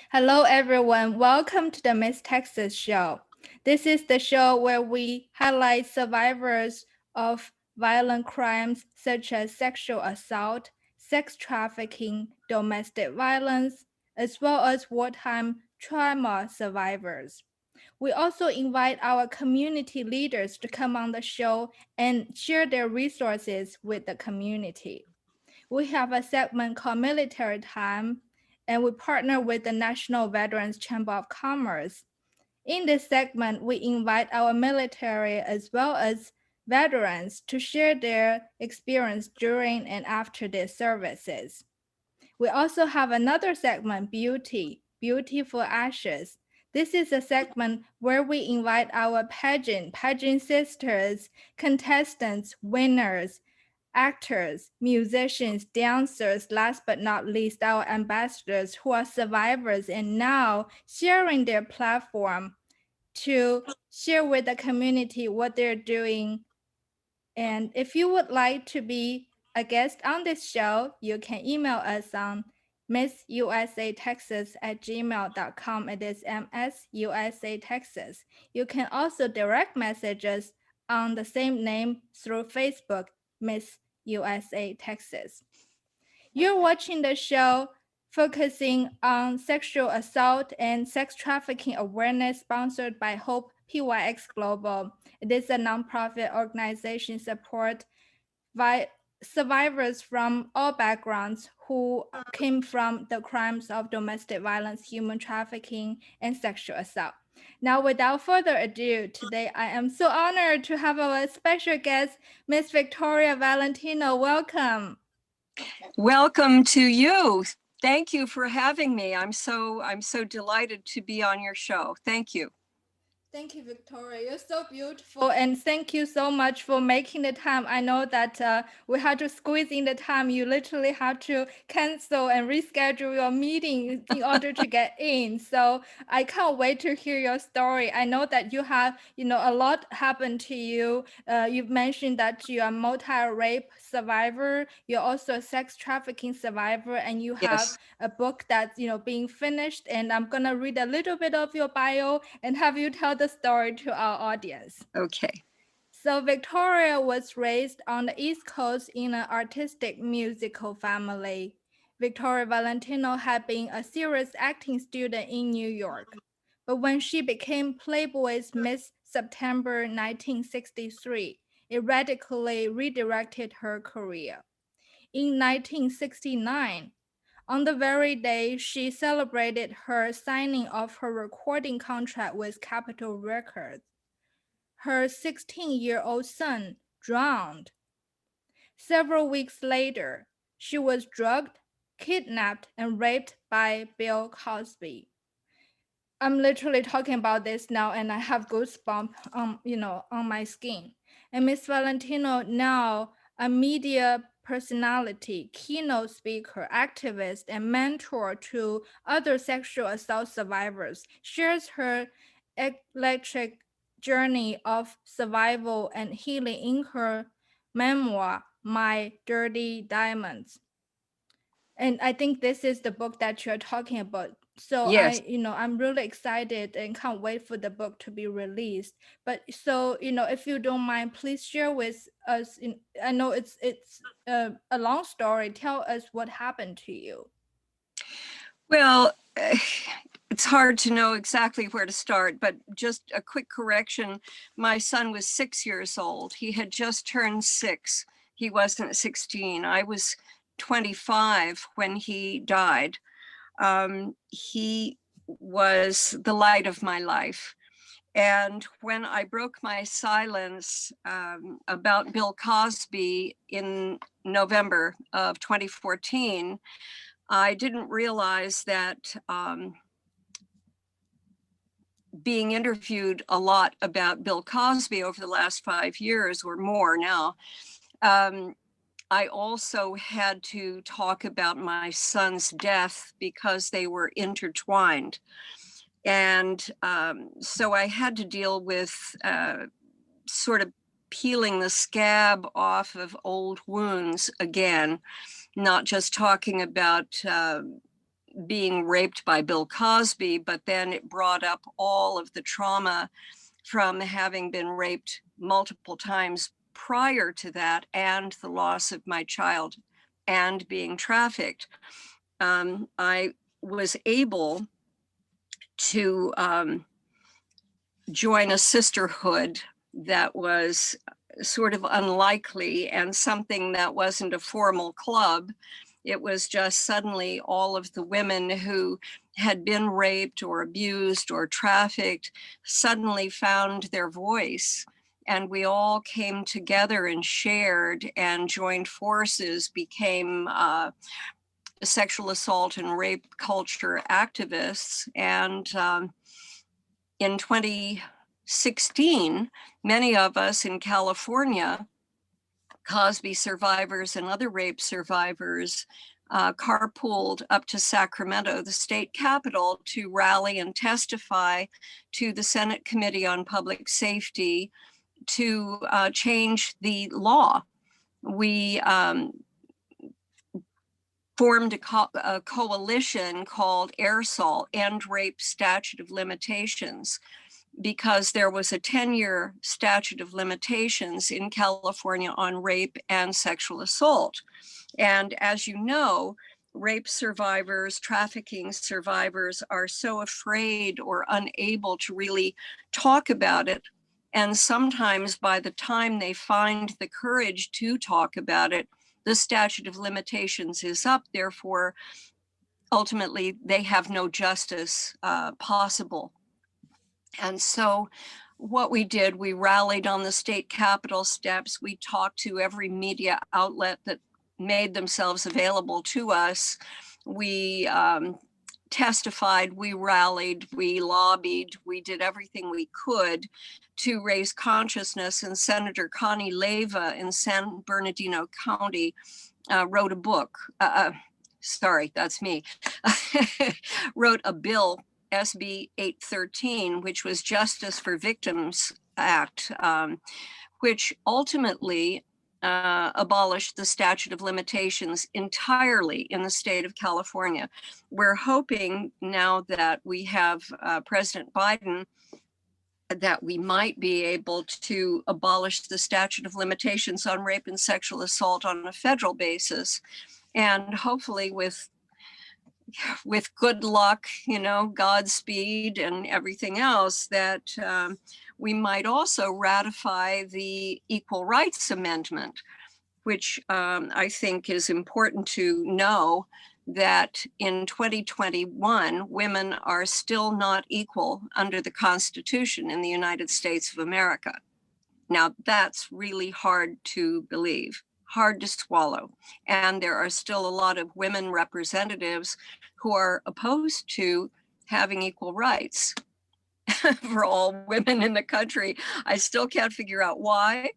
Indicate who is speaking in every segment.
Speaker 1: Hello, everyone. Welcome to the Miss Texas Show. This is the show where we highlight survivors of violent crimes such as sexual assault, sex trafficking, domestic violence, as well as wartime trauma survivors. We also invite our community leaders to come on the show and share their resources with the community. We have a segment called Military Time, and we partner with the National Veterans Chamber of Commerce. In this segment, we invite our military as well as veterans to share their experience during and after their services. We also have another segment, Beauty for Ashes. This is a segment where we invite our pageant sisters, contestants, winners, actors, musicians, dancers, last but not least, our ambassadors who are survivors and now sharing their platform to share with the community what they're doing. And if you would like to be a guest on this show, you can email us on missusatexas@gmail.com. It is MSUSA You can also direct message us on the same name through Facebook, Miss USA Texas. You're watching the show focusing on sexual assault and sex trafficking awareness sponsored by Hope PYX Global. It is a nonprofit organization support by survivors from all backgrounds who came from the crimes of domestic violence, human trafficking, and sexual assault. Now, without further ado, today I am so honored to have our special guest, Miss Victoria Valentino. Welcome.
Speaker 2: Welcome to you. Thank you for having me. I'm so delighted to be on your show. Thank you.
Speaker 1: Thank you, Victoria. You're so beautiful. And thank you so much for making the time. I know that we had to squeeze in the time. You literally had to cancel and reschedule your meeting in order to get in. So I can't wait to hear your story. I know that you have, a lot happened to you. You've mentioned that you're a multi-rape survivor. You're also a sex trafficking survivor. And you have a book that's, being finished. And I'm going to read a little bit of your bio and have you tell the story to our audience.
Speaker 2: Okay.
Speaker 1: So Victoria was raised on the East Coast in an artistic musical family. Victoria Valentino had been a serious acting student in New York. But when she became Playboy's Miss September 1963, it radically redirected her career. In 1969, on the very day she celebrated her signing of her recording contract with Capitol Records, her 16-year-old son drowned. Several weeks later, she was drugged, kidnapped, and raped by Bill Cosby. I'm literally talking about this now and I have goosebumps on my skin. And Miss Valentino, now a media personality, keynote speaker, activist, and mentor to other sexual assault survivors, shares her electric journey of survival and healing in her memoir, My Dirty Diamonds. And I think this is the book that you're talking about. So
Speaker 2: Yes.
Speaker 1: I'm really excited and can't wait for the book to be released. But so, if you don't mind, please share with us. I know it's a long story. Tell us what happened to you.
Speaker 2: Well, it's hard to know exactly where to start, but just a quick correction. My son was 6 years old. He had just turned 6. He wasn't 16. I was 25 when he died. He was the light of my life. And when I broke my silence about Bill Cosby in November of 2014, I didn't realize that being interviewed a lot about Bill Cosby over the last 5 years or more now, I also had to talk about my son's death because they were intertwined. And so I had to deal with sort of peeling the scab off of old wounds again, not just talking about being raped by Bill Cosby, but then it brought up all of the trauma from having been raped multiple times prior to that, and the loss of my child and being trafficked. I was able to join a sisterhood that was sort of unlikely and something that wasn't a formal club. It was just suddenly all of the women who had been raped or abused or trafficked suddenly found their voice. And we all came together and shared and joined forces, became sexual assault and rape culture activists. And in 2016, many of us in California, Cosby survivors and other rape survivors, carpooled up to Sacramento, the state capital, to rally and testify to the Senate Committee on Public Safety to change the law. We formed a coalition called AIRSOL, End Rape Statute of Limitations, because there was a 10-year statute of limitations in California on rape and sexual assault. And as you know, rape survivors, trafficking survivors are so afraid or unable to really talk about it. And sometimes by the time they find the courage to talk about it, the statute of limitations is up. Therefore, ultimately, they have no justice possible. And so what we did, we rallied on the state capitol steps. We talked to every media outlet that made themselves available to us. We testified, we rallied, we lobbied, we did everything we could to raise consciousness. And Senator Connie Leyva in San Bernardino County wrote a book. Sorry, that's me. Wrote a bill, SB 813, which was Justice for Victims Act, which ultimately abolished the statute of limitations entirely in the state of California. We're hoping now that we have President Biden that we might be able to abolish the statute of limitations on rape and sexual assault on a federal basis. And hopefully with good luck, Godspeed and everything else, that we might also ratify the Equal Rights Amendment, which I think is important to know that in 2021, women are still not equal under the Constitution in the United States of America. Now, that's really hard to believe, hard to swallow. And there are still a lot of women representatives who are opposed to having equal rights for all women in the country. I still can't figure out why,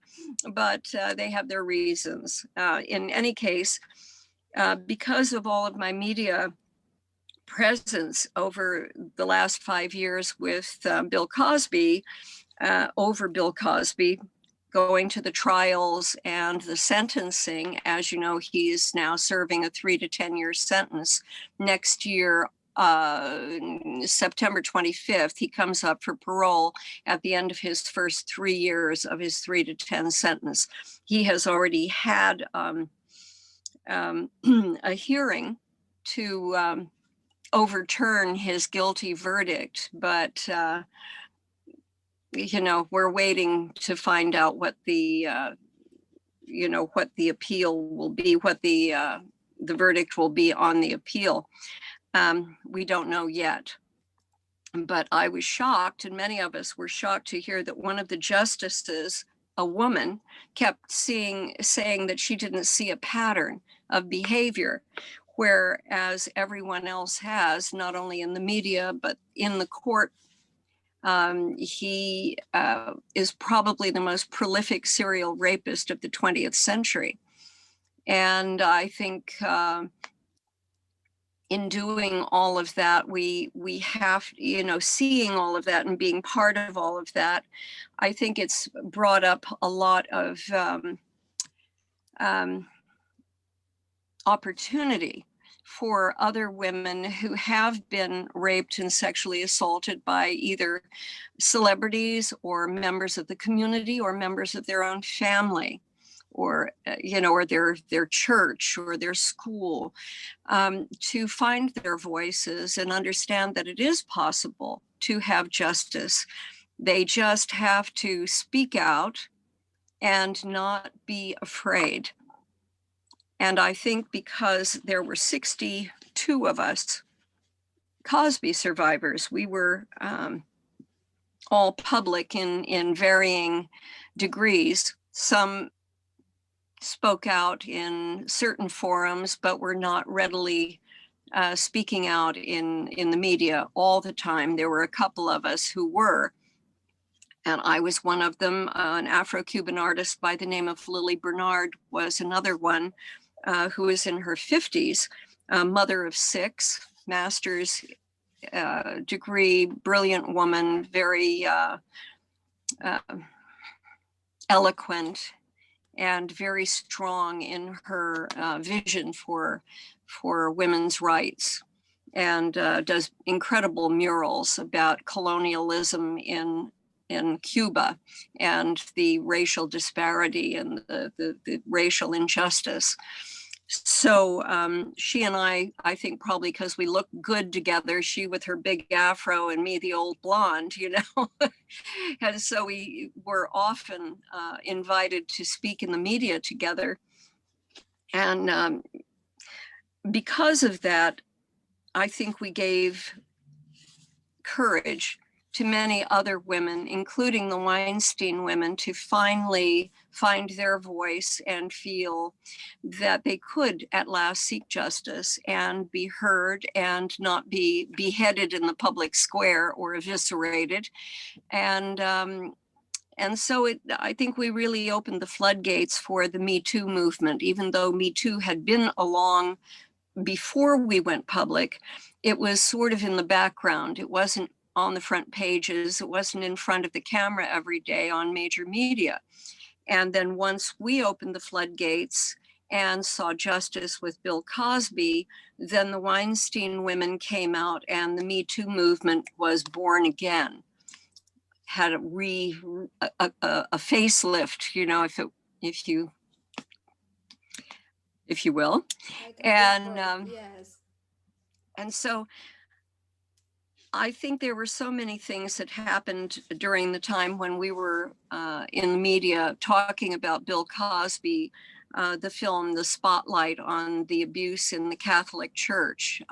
Speaker 2: but they have their reasons. In any case, because of all of my media presence over the last 5 years with Bill Cosby, going to the trials and the sentencing. As you know, he is now serving a 3 to 10 year sentence. Next year, September 25th, he comes up for parole at the end of his first 3 years of his 3 to 10 sentence. He has already had a hearing to overturn his guilty verdict, but we're waiting to find out what the what the appeal will be, what the verdict will be on the appeal. We don't know yet. But I was shocked, and many of us were shocked to hear that one of the justices, a woman, kept saying that she didn't see a pattern of behavior, whereas everyone else has, not only in the media, but in the court. He is probably the most prolific serial rapist of the 20th century. And I think in doing all of that, we have, seeing all of that and being part of all of that, I think it's brought up a lot of opportunity for other women who have been raped and sexually assaulted by either celebrities or members of the community or members of their own family, or or their church or their school, to find their voices and understand that it is possible to have justice. They just have to speak out and not be afraid. And I think because there were 62 of us Cosby survivors, we were all public in varying degrees. Some spoke out in certain forums, but were not readily speaking out in the media all the time. There were a couple of us who were, and I was one of them. An Afro-Cuban artist by the name of Lily Bernard was another one, who was in her 50s, mother of 6, master's degree, brilliant woman, very eloquent and very strong in her vision for women's rights, and does incredible murals about colonialism in Cuba and the racial disparity and the racial injustice. So she and I think probably because we look good together, she with her big afro and me, the old blonde, and so we were often invited to speak in the media together. And because of that, I think we gave courage to many other women, including the Weinstein women, to finally find their voice and feel that they could at last seek justice and be heard and not be beheaded in the public square or eviscerated. And so I think we really opened the floodgates for the Me Too movement. Even though Me Too had been along before we went public, it was sort of in the background. It wasn't on the front pages. It wasn't in front of the camera every day on major media. And then once we opened the floodgates and saw justice with Bill Cosby, then the Weinstein women came out and the Me Too movement was born again. Had a facelift, if you will. And
Speaker 1: yes.
Speaker 2: And so I think there were so many things that happened during the time when we were in the media talking about Bill Cosby, the film, The Spotlight on the Abuse in the Catholic Church.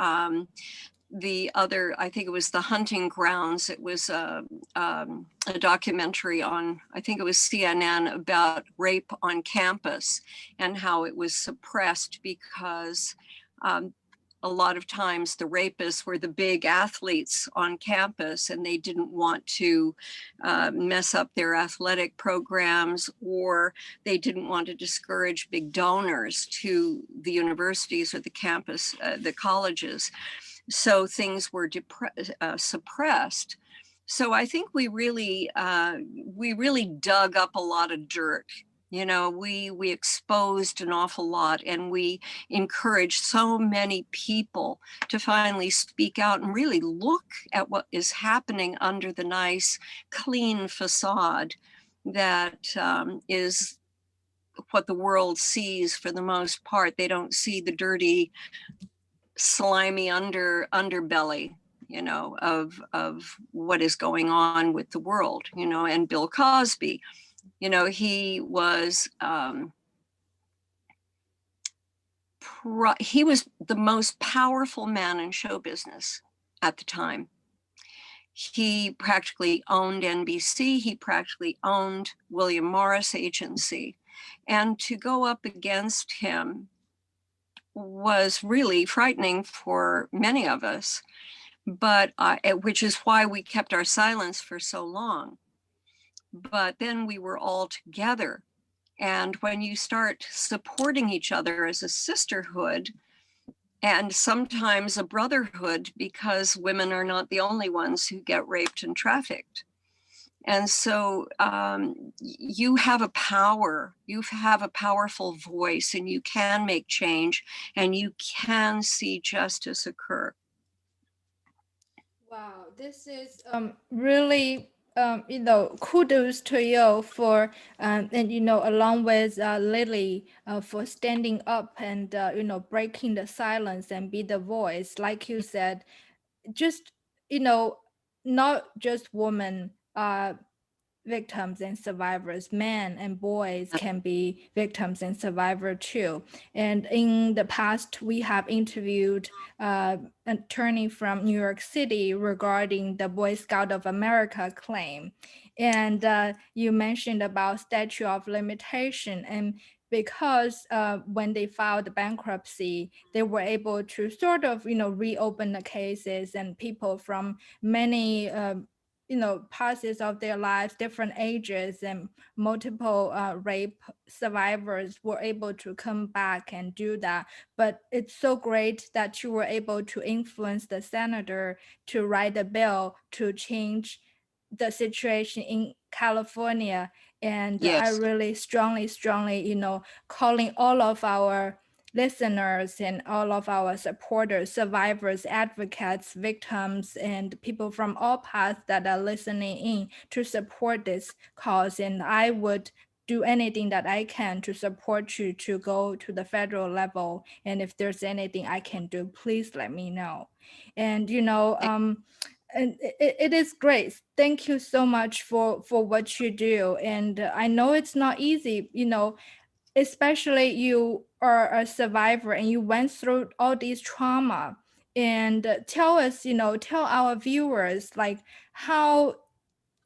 Speaker 2: The other, I think it was The Hunting Grounds. It was a documentary on, I think it was CNN, about rape on campus and how it was suppressed because a lot of times the rapists were the big athletes on campus and they didn't want to mess up their athletic programs, or they didn't want to discourage big donors to the universities or the campus, the colleges. So things were suppressed. So I think we really dug up a lot of dirt. We exposed an awful lot, and we encouraged so many people to finally speak out and really look at what is happening under the nice, clean facade that is what the world sees for the most part. They don't see the dirty, slimy underbelly, of what is going on with the world, and Bill Cosby. He was he was the most powerful man in show business at the time. He practically owned NBC. He practically owned William Morris Agency. And to go up against him was really frightening for many of us, but which is why we kept our silence for so long. But then we were all together. And when you start supporting each other as a sisterhood and sometimes a brotherhood, because women are not the only ones who get raped and trafficked, And so you have a power, you have a powerful voice, and you can make change, and you can see justice occur.
Speaker 1: Wow, this is really kudos to you for and along with Lily for standing up and breaking the silence and be the voice, like you said, just you know not just women victims and survivors, men and boys can be victims and survivor too. And in the past, we have interviewed an attorney from New York City regarding the Boy Scout of America claim. And you mentioned about statute of limitation, and because when they filed bankruptcy, they were able to sort of reopen the cases, and people from many passes of their lives, different ages, and multiple rape survivors were able to come back and do that. But it's so great that you were able to influence the senator to write a bill to change the situation in California. And I
Speaker 2: Yes.
Speaker 1: really strongly, calling all of our listeners and all of our supporters, survivors, advocates, victims, and people from all paths that are listening in to support this cause. And I would do anything that I can to support you to go to the federal level. And if there's anything I can do, please let me know. And and it is great. Thank you so much for what you do. And I know it's not easy, especially you are a survivor and you went through all these trauma. And tell us, tell our viewers like how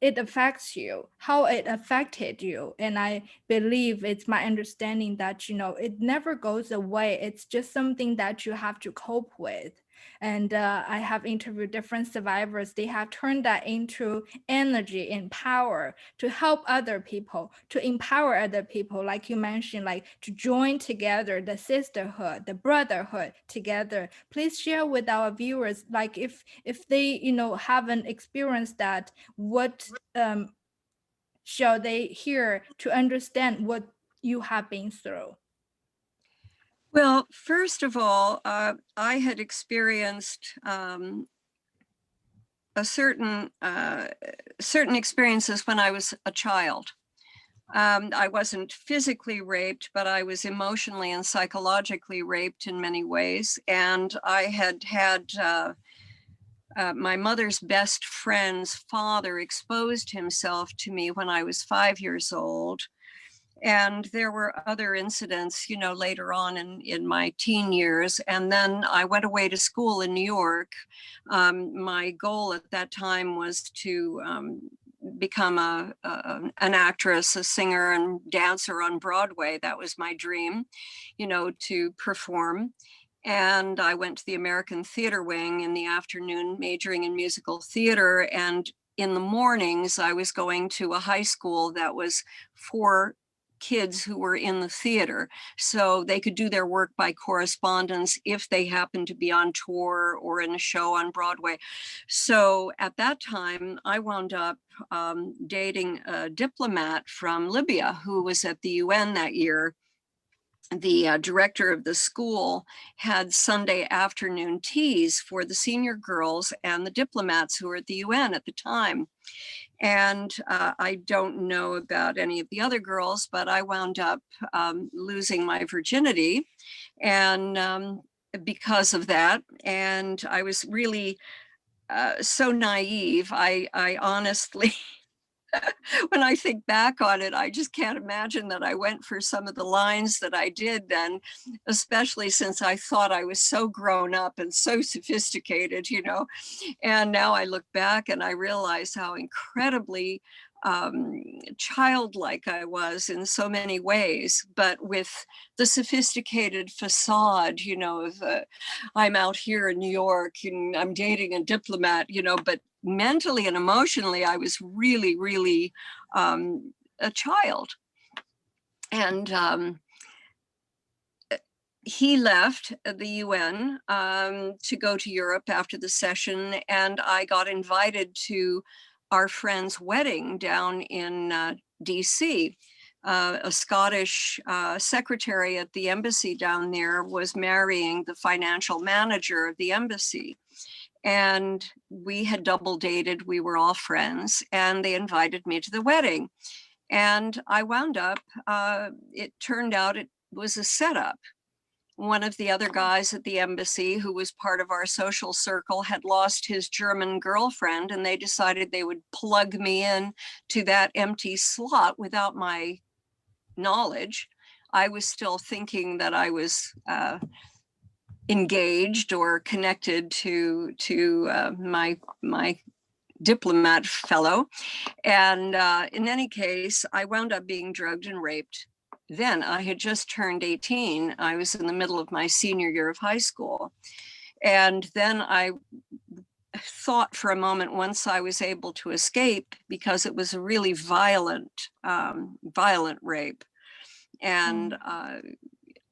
Speaker 1: it affects you, how it affected you. And I believe it's my understanding that, it never goes away. It's just something that you have to cope with. And I have interviewed different survivors. They have turned that into energy and power to help other people, to empower other people, like you mentioned, like to join together, the sisterhood, the brotherhood together. Please share with our viewers, like if they, haven't experienced that, what shall they hear to understand what you have been through?
Speaker 2: Well, first of all, I had experienced a certain experiences when I was a child. I wasn't physically raped, but I was emotionally and psychologically raped in many ways. And I had my mother's best friend's father exposed himself to me when I was 5 years old. And there were other incidents, later on in my teen years. And then I went away to school in New York. My goal at that time was to become an actress, a singer and dancer on Broadway. That was my dream, to perform. And I went to the American Theater Wing in the afternoon, majoring in musical theater. And in the mornings, I was going to a high school that was for kids who were in the theater, so they could do their work by correspondence if they happened to be on tour or in a show on Broadway. So at that time, I wound up dating a diplomat from Libya who was at the UN that year. The director of the school had Sunday afternoon teas for the senior girls and the diplomats who were at the UN at the time. And I don't know about any of the other girls, but I wound up losing my virginity and because of that. And I was really so naive. I honestly when I think back on it, I just can't imagine that I went for some of the lines that I did then, especially since I thought I was so grown up and so sophisticated, And now I look back and I realize how incredibly childlike I was in so many ways, but with the sophisticated facade, of I'm out here in New York and I'm dating a diplomat, but mentally and emotionally, I was really, really a child. And he left the UN to go to Europe after the session, and I got invited to our friend's wedding down in DC. A Scottish secretary at the embassy down there was marrying the financial manager of the embassy. And we had double dated, we were all friends, and they invited me to the wedding. And I wound up, it turned out it was a setup. One of the other guys at the embassy who was part of our social circle had lost his German girlfriend, and they decided they would plug me in to that empty slot without my knowledge. I was still thinking that I was engaged or connected to my diplomat fellow. And in any case, I wound up being drugged and raped. Then I had just turned 18. I was in the middle of my senior year of high school. And then I thought for a moment, once I was able to escape, because it was a really violent rape. And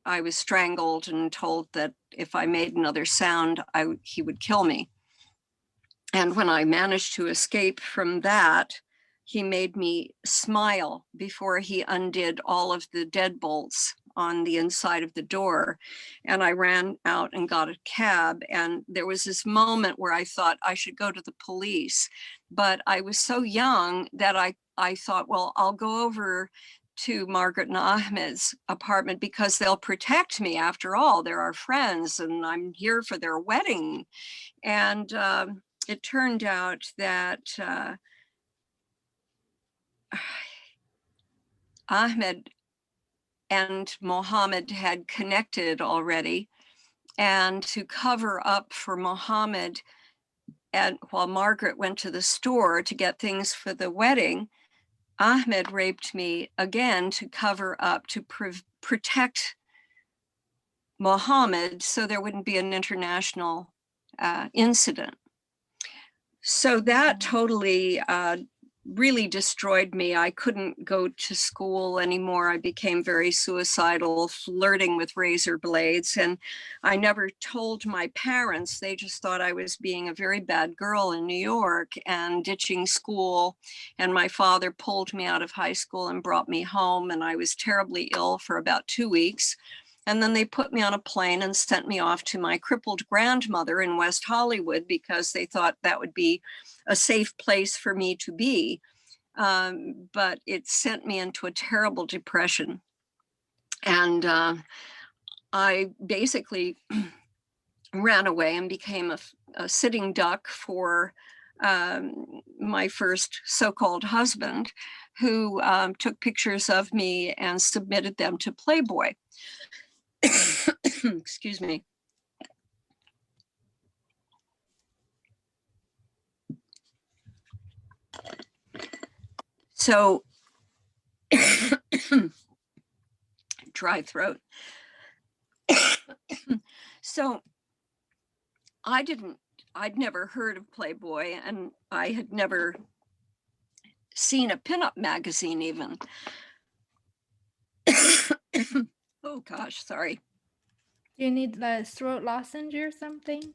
Speaker 2: I was strangled and told that if I made another sound, he would kill me. And when I managed to escape from that, he made me smile before he undid all of the deadbolts on the inside of the door. And I ran out and got a cab. And there was this moment where I thought I should go to the police. But I was so young that I thought, well, I'll go over to Margaret and Ahmed's apartment because they'll protect me. After all, they're our friends and I'm here for their wedding. And it turned out that Ahmed and Mohammed had connected already. And to cover up for Mohammed, and while Margaret went to the store to get things for the wedding, Ahmed raped me again to cover up, to protect Mohammed so there wouldn't be an international incident. So that totally really destroyed me. I couldn't go to school anymore. I became very suicidal, flirting with razor blades. And I never told my parents. They just thought I was being a very bad girl in New York and ditching school. And my father pulled me out of high school and brought me home. And I was terribly ill for about 2 weeks. And then they put me on a plane and sent me off to my crippled grandmother in West Hollywood because they thought that would be a safe place for me to be. But it sent me into a terrible depression. And I basically ran away and became a sitting duck for my first so-called husband, who took pictures of me and submitted them to Playboy. Excuse me. So, dry throat. So I'd never heard of Playboy, and I had never seen a pinup magazine even. Oh gosh, sorry.
Speaker 1: Do you need the throat lozenge or something?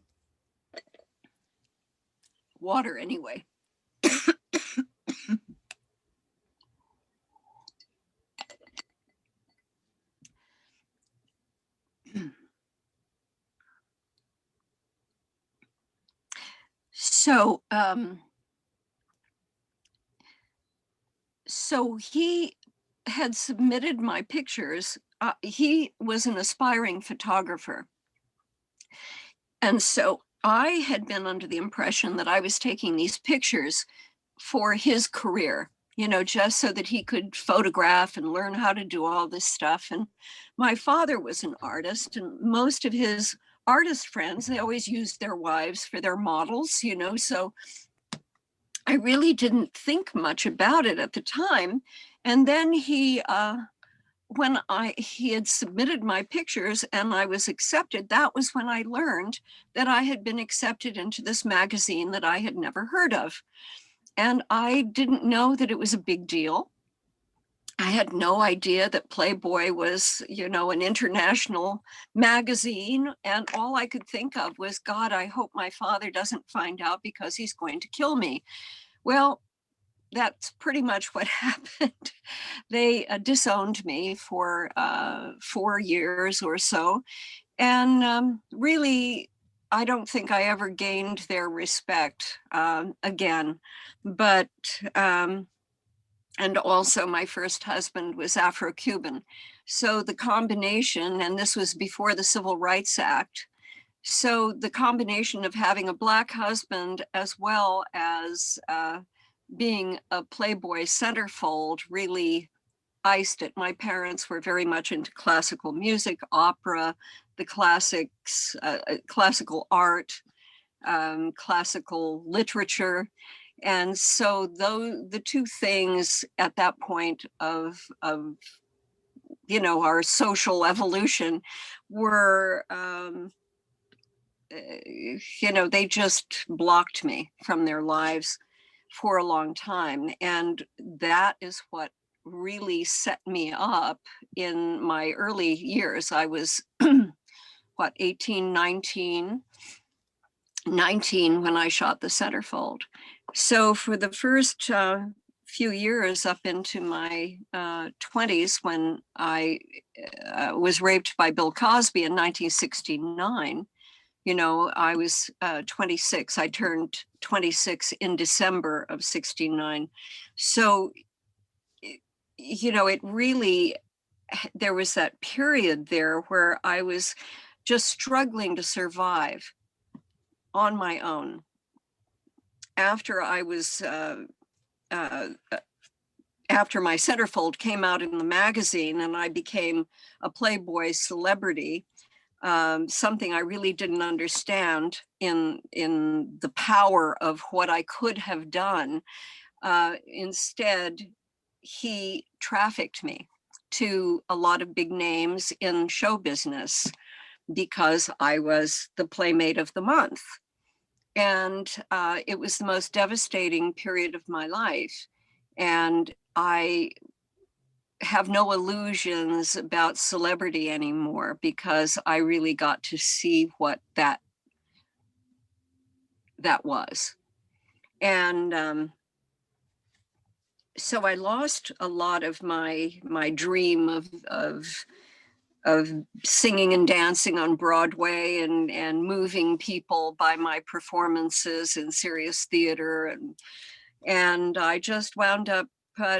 Speaker 2: Water anyway. So he had submitted my pictures. He was an aspiring photographer. And so I had been under the impression that I was taking these pictures for his career, just so that he could photograph and learn how to do all this stuff. And my father was an artist, and most of his artist friends, they always used their wives for their models, so I really didn't think much about it at the time. And then he had submitted my pictures and I was accepted, that was when I learned that I had been accepted into this magazine that I had never heard of. And I didn't know that it was a big deal. I had no idea that Playboy was, an international magazine. And all I could think of was, God, I hope my father doesn't find out because he's going to kill me. Well, that's pretty much what happened. They disowned me for 4 years or so. And really, I don't think I ever gained their respect again. But, and also my first husband was Afro-Cuban. So the combination, and this was before the Civil Rights Act, so the combination of having a Black husband as well as being a Playboy centerfold really iced it. My parents were very much into classical music, opera, the classics, classical art, classical literature. And so the two things at that point of our social evolution were, they just blocked me from their lives for a long time. And that is what really set me up in my early years. I was, 18, 19 when I shot the centerfold. So for the first few years up into my 20s, when I was raped by Bill Cosby in 1969, I was 26. I turned 26 in December of 69. So, it really, there was that period there where I was just struggling to survive on my own. After I was, after my centerfold came out in the magazine and I became a Playboy celebrity, something I really didn't understand in the power of what I could have done. Instead, he trafficked me to a lot of big names in show business because I was the Playmate of the Month. And it was the most devastating period of my life. And I have no illusions about celebrity anymore because I really got to see what that was. And so I lost a lot of my dream of singing and dancing on Broadway and moving people by my performances in serious theater. And I just wound up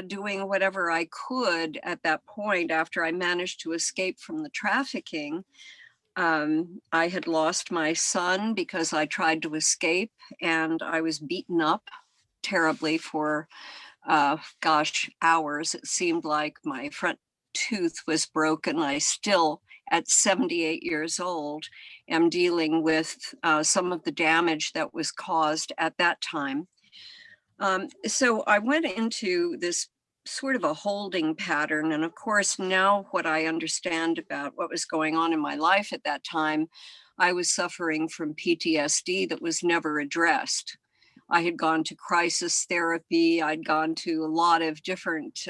Speaker 2: doing whatever I could at that point after I managed to escape from the trafficking. I had lost my son because I tried to escape and I was beaten up terribly for, hours. It seemed like my front tooth was broken. I still, at 78 years old, am dealing with some of the damage that was caused at that time. So I went into this sort of a holding pattern. And of course, now what I understand about what was going on in my life at that time, I was suffering from PTSD that was never addressed. I had gone to crisis therapy. I'd gone to a lot of different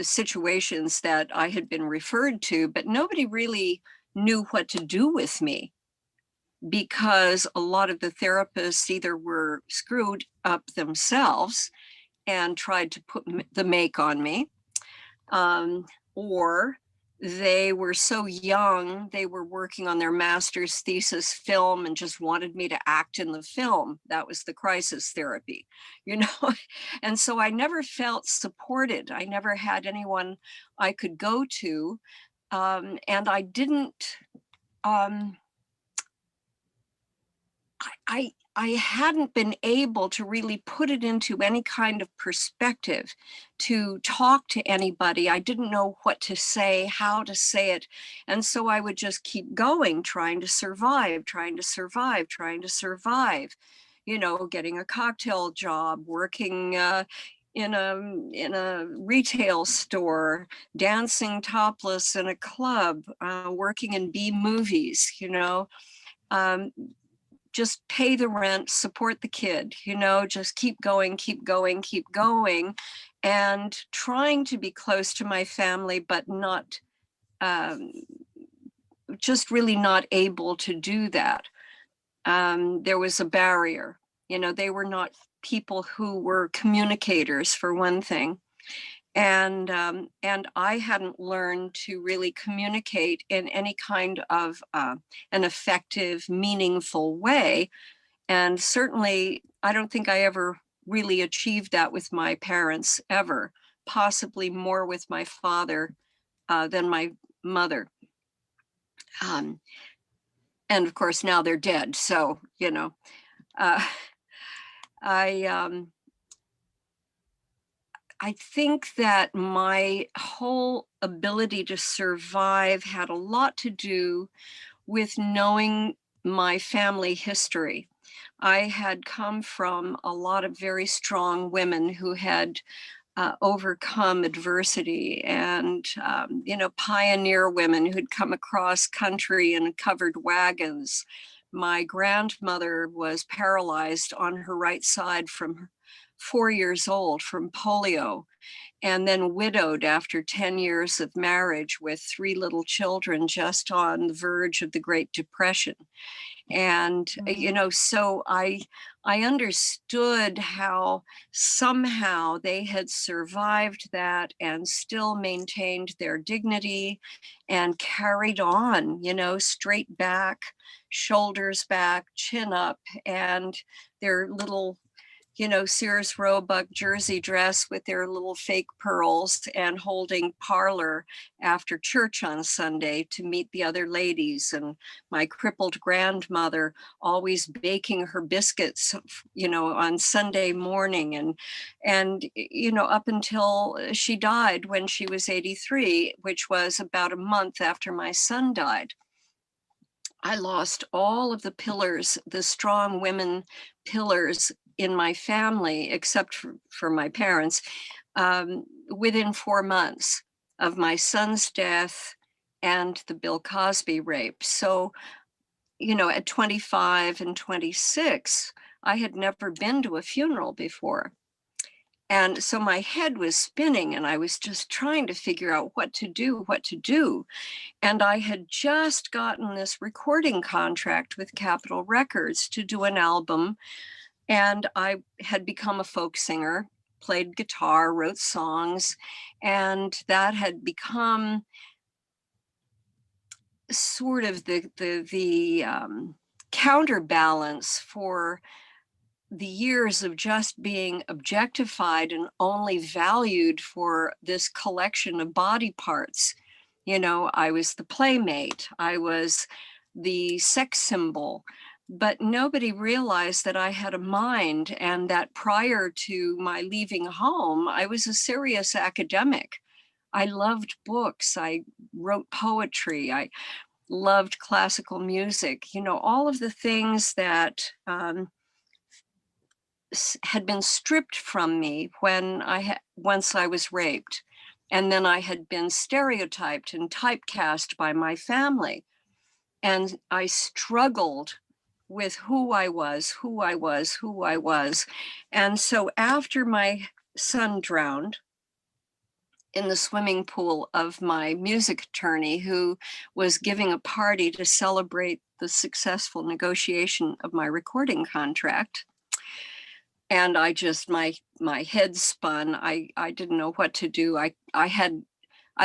Speaker 2: situations that I had been referred to, but nobody really knew what to do with me because a lot of the therapists either were screwed up themselves and tried to put the make on me, or they were so young, they were working on their master's thesis film and just wanted me to act in the film. That was the crisis therapy, And so I never felt supported. I never had anyone I could go to. And I didn't, I hadn't been able to really put it into any kind of perspective to talk to anybody. I didn't know what to say, how to say it. And so I would just keep going, trying to survive, getting a cocktail job, working in a retail store, dancing topless in a club, working in B movies, just pay the rent, support the kid, just keep going, and trying to be close to my family, but not, just really not able to do that. There was a barrier. They were not people who were communicators, for one thing. And I hadn't learned to really communicate in any kind of an effective, meaningful way. And certainly, I don't think I ever really achieved that with my parents ever, possibly more with my father than my mother. And of course, now they're dead. So, uh, I I think that my whole ability to survive had a lot to do with knowing my family history. I had come from a lot of very strong women who had overcome adversity, and pioneer women who'd come across country in covered wagons. My grandmother was paralyzed on her right side from 4 years old from polio, and then widowed after 10 years of marriage with 3 little children, just on the verge of the Great Depression. And so I understood how somehow they had survived that and still maintained their dignity and carried on, straight back, shoulders back, chin up, and their little Sears Roebuck jersey dress with their little fake pearls, and holding parlor after church on Sunday to meet the other ladies. And my crippled grandmother always baking her biscuits, on Sunday morning. And up until she died when she was 83, which was about a month after my son died. I lost all of the pillars, the strong women pillars in my family, except for my parents, within 4 months of my son's death and the Bill Cosby rape. So, at 25 and 26, I had never been to a funeral before. And so my head was spinning, and I was just trying to figure out what to do. And I had just gotten this recording contract with Capitol Records to do an album. And I had become a folk singer, played guitar, wrote songs, and that had become sort of the counterbalance for the years of just being objectified and only valued for this collection of body parts. I was the playmate, I was the sex symbol, but nobody realized that I had a mind, and that prior to my leaving home, I was a serious academic. I loved books, I wrote poetry, I loved classical music, all of the things that had been stripped from me when once I was raped. And then I had been stereotyped and typecast by my family. And I struggled with who I was. And so after my son drowned in the swimming pool of my music attorney, who was giving a party to celebrate the successful negotiation of my recording contract, and I just, my head spun. I didn't know what to do. I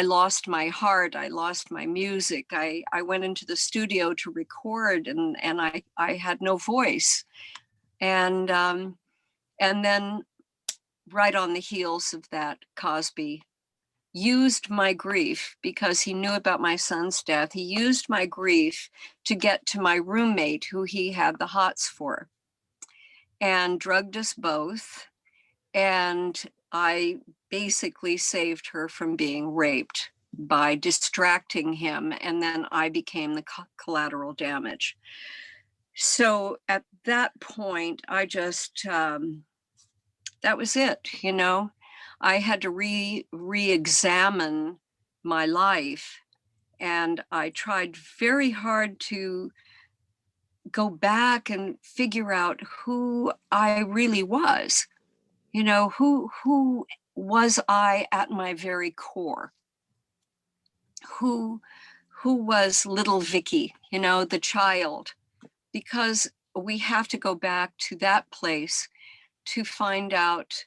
Speaker 2: lost my heart. I lost my music. I went into the studio to record, and I had no voice. And then right on the heels of that, Cosby used my grief, because he knew about my son's death. He used my grief to get to my roommate, who he had the hots for, and drugged us both. And I basically saved her from being raped by distracting him. And then I became the collateral damage. So at that point, I just, that was it, I had to re-examine my life. And I tried very hard to go back and figure out who I really was. Who was I at my very core? Who was little Vicky, the child? Because we have to go back to that place to find out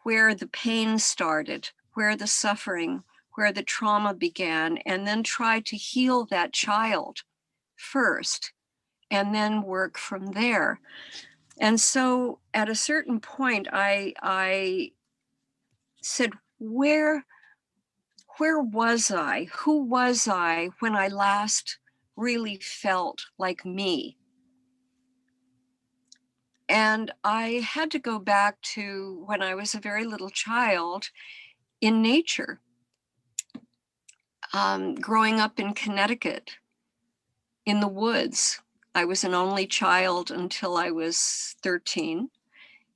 Speaker 2: where the pain started, where the suffering, where the trauma began, and then try to heal that child first, and then work from there. And so at a certain point, I said, where was I? Who was I when I last really felt like me? And I had to go back to when I was a very little child in nature, growing up in Connecticut, in the woods. I was an only child until I was 13.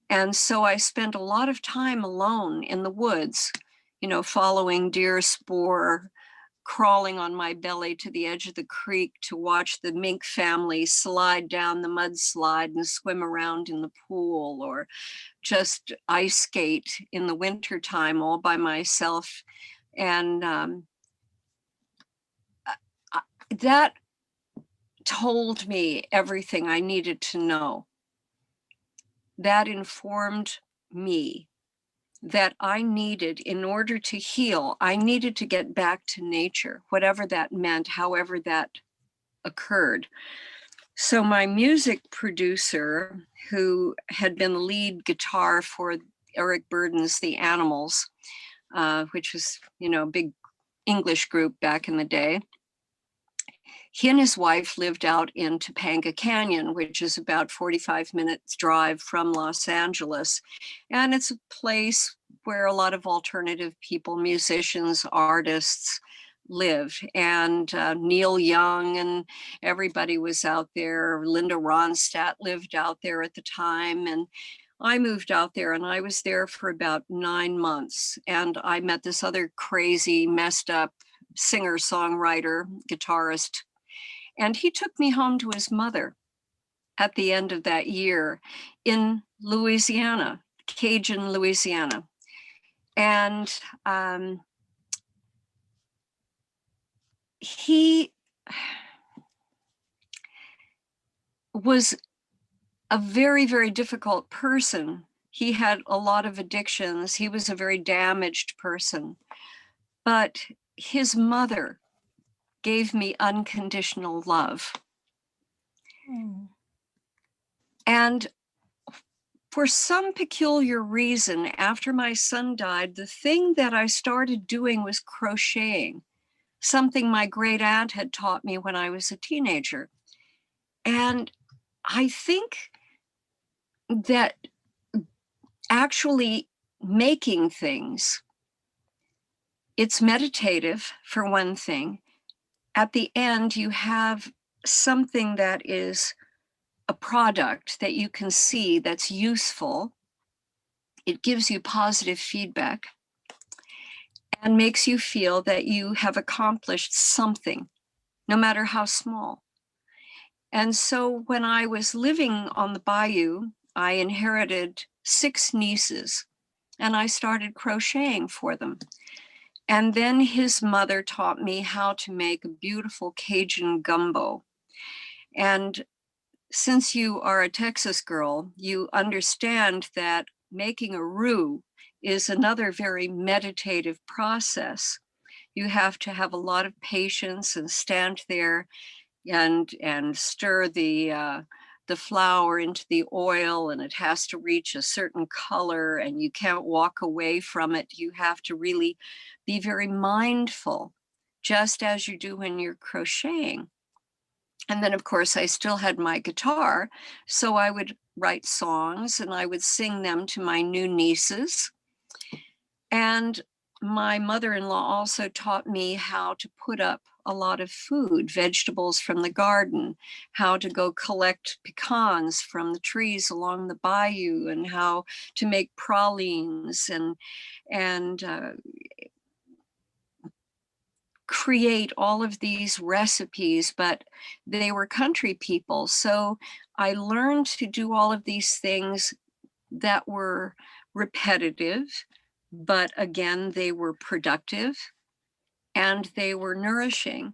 Speaker 2: And so I spent a lot of time alone in the woods, following deer spoor, crawling on my belly to the edge of the creek to watch the mink family slide down the mudslide and swim around in the pool, or just ice skate in the wintertime all by myself. And that told me everything I needed to know. That informed me that I needed, in order to heal, I needed to get back to nature, whatever that meant, however that occurred. So my music producer, who had been the lead guitar for Eric Burden's The Animals, which was, a big English group back in the day, he and his wife lived out in Topanga Canyon, which is about 45 minutes drive from Los Angeles. And it's a place where a lot of alternative people, musicians, artists live. And Neil Young and everybody was out there. Linda Ronstadt lived out there at the time. And I moved out there, and I was there for about 9 months. And I met this other crazy, messed up singer-songwriter, guitarist. And he took me home to his mother at the end of that year in Louisiana, Cajun, Louisiana. And he was a very, very difficult person. He had a lot of addictions. He was a very damaged person. But his mother gave me unconditional love. And for some peculiar reason, after my son died, the thing that I started doing was crocheting, something my great aunt had taught me when I was a teenager. And I think that actually making things, it's meditative for one thing. At the end, you have something that is a product that you can see that's useful. It gives you positive feedback and makes you feel that you have accomplished something, no matter how small. And so when I was living on the bayou, I inherited 6 nieces, and I started crocheting for them. And then his mother taught me how to make a beautiful Cajun gumbo. And since you are a Texas girl, you understand that making a roux is another very meditative process. You have to have a lot of patience and stand there and stir the flour into the oil, and it has to reach a certain color, and you can't walk away from it. You have to really be very mindful, just as you do when you're crocheting. And then, of course, I still had my guitar, so I would write songs and I would sing them to my new nieces. And my mother-in-law also taught me how to put up a lot of food, vegetables from the garden, how to go collect pecans from the trees along the bayou, and how to make pralines and create all of these recipes. But they were country people. So I learned to do all of these things that were repetitive, but again, they were productive and they were nourishing.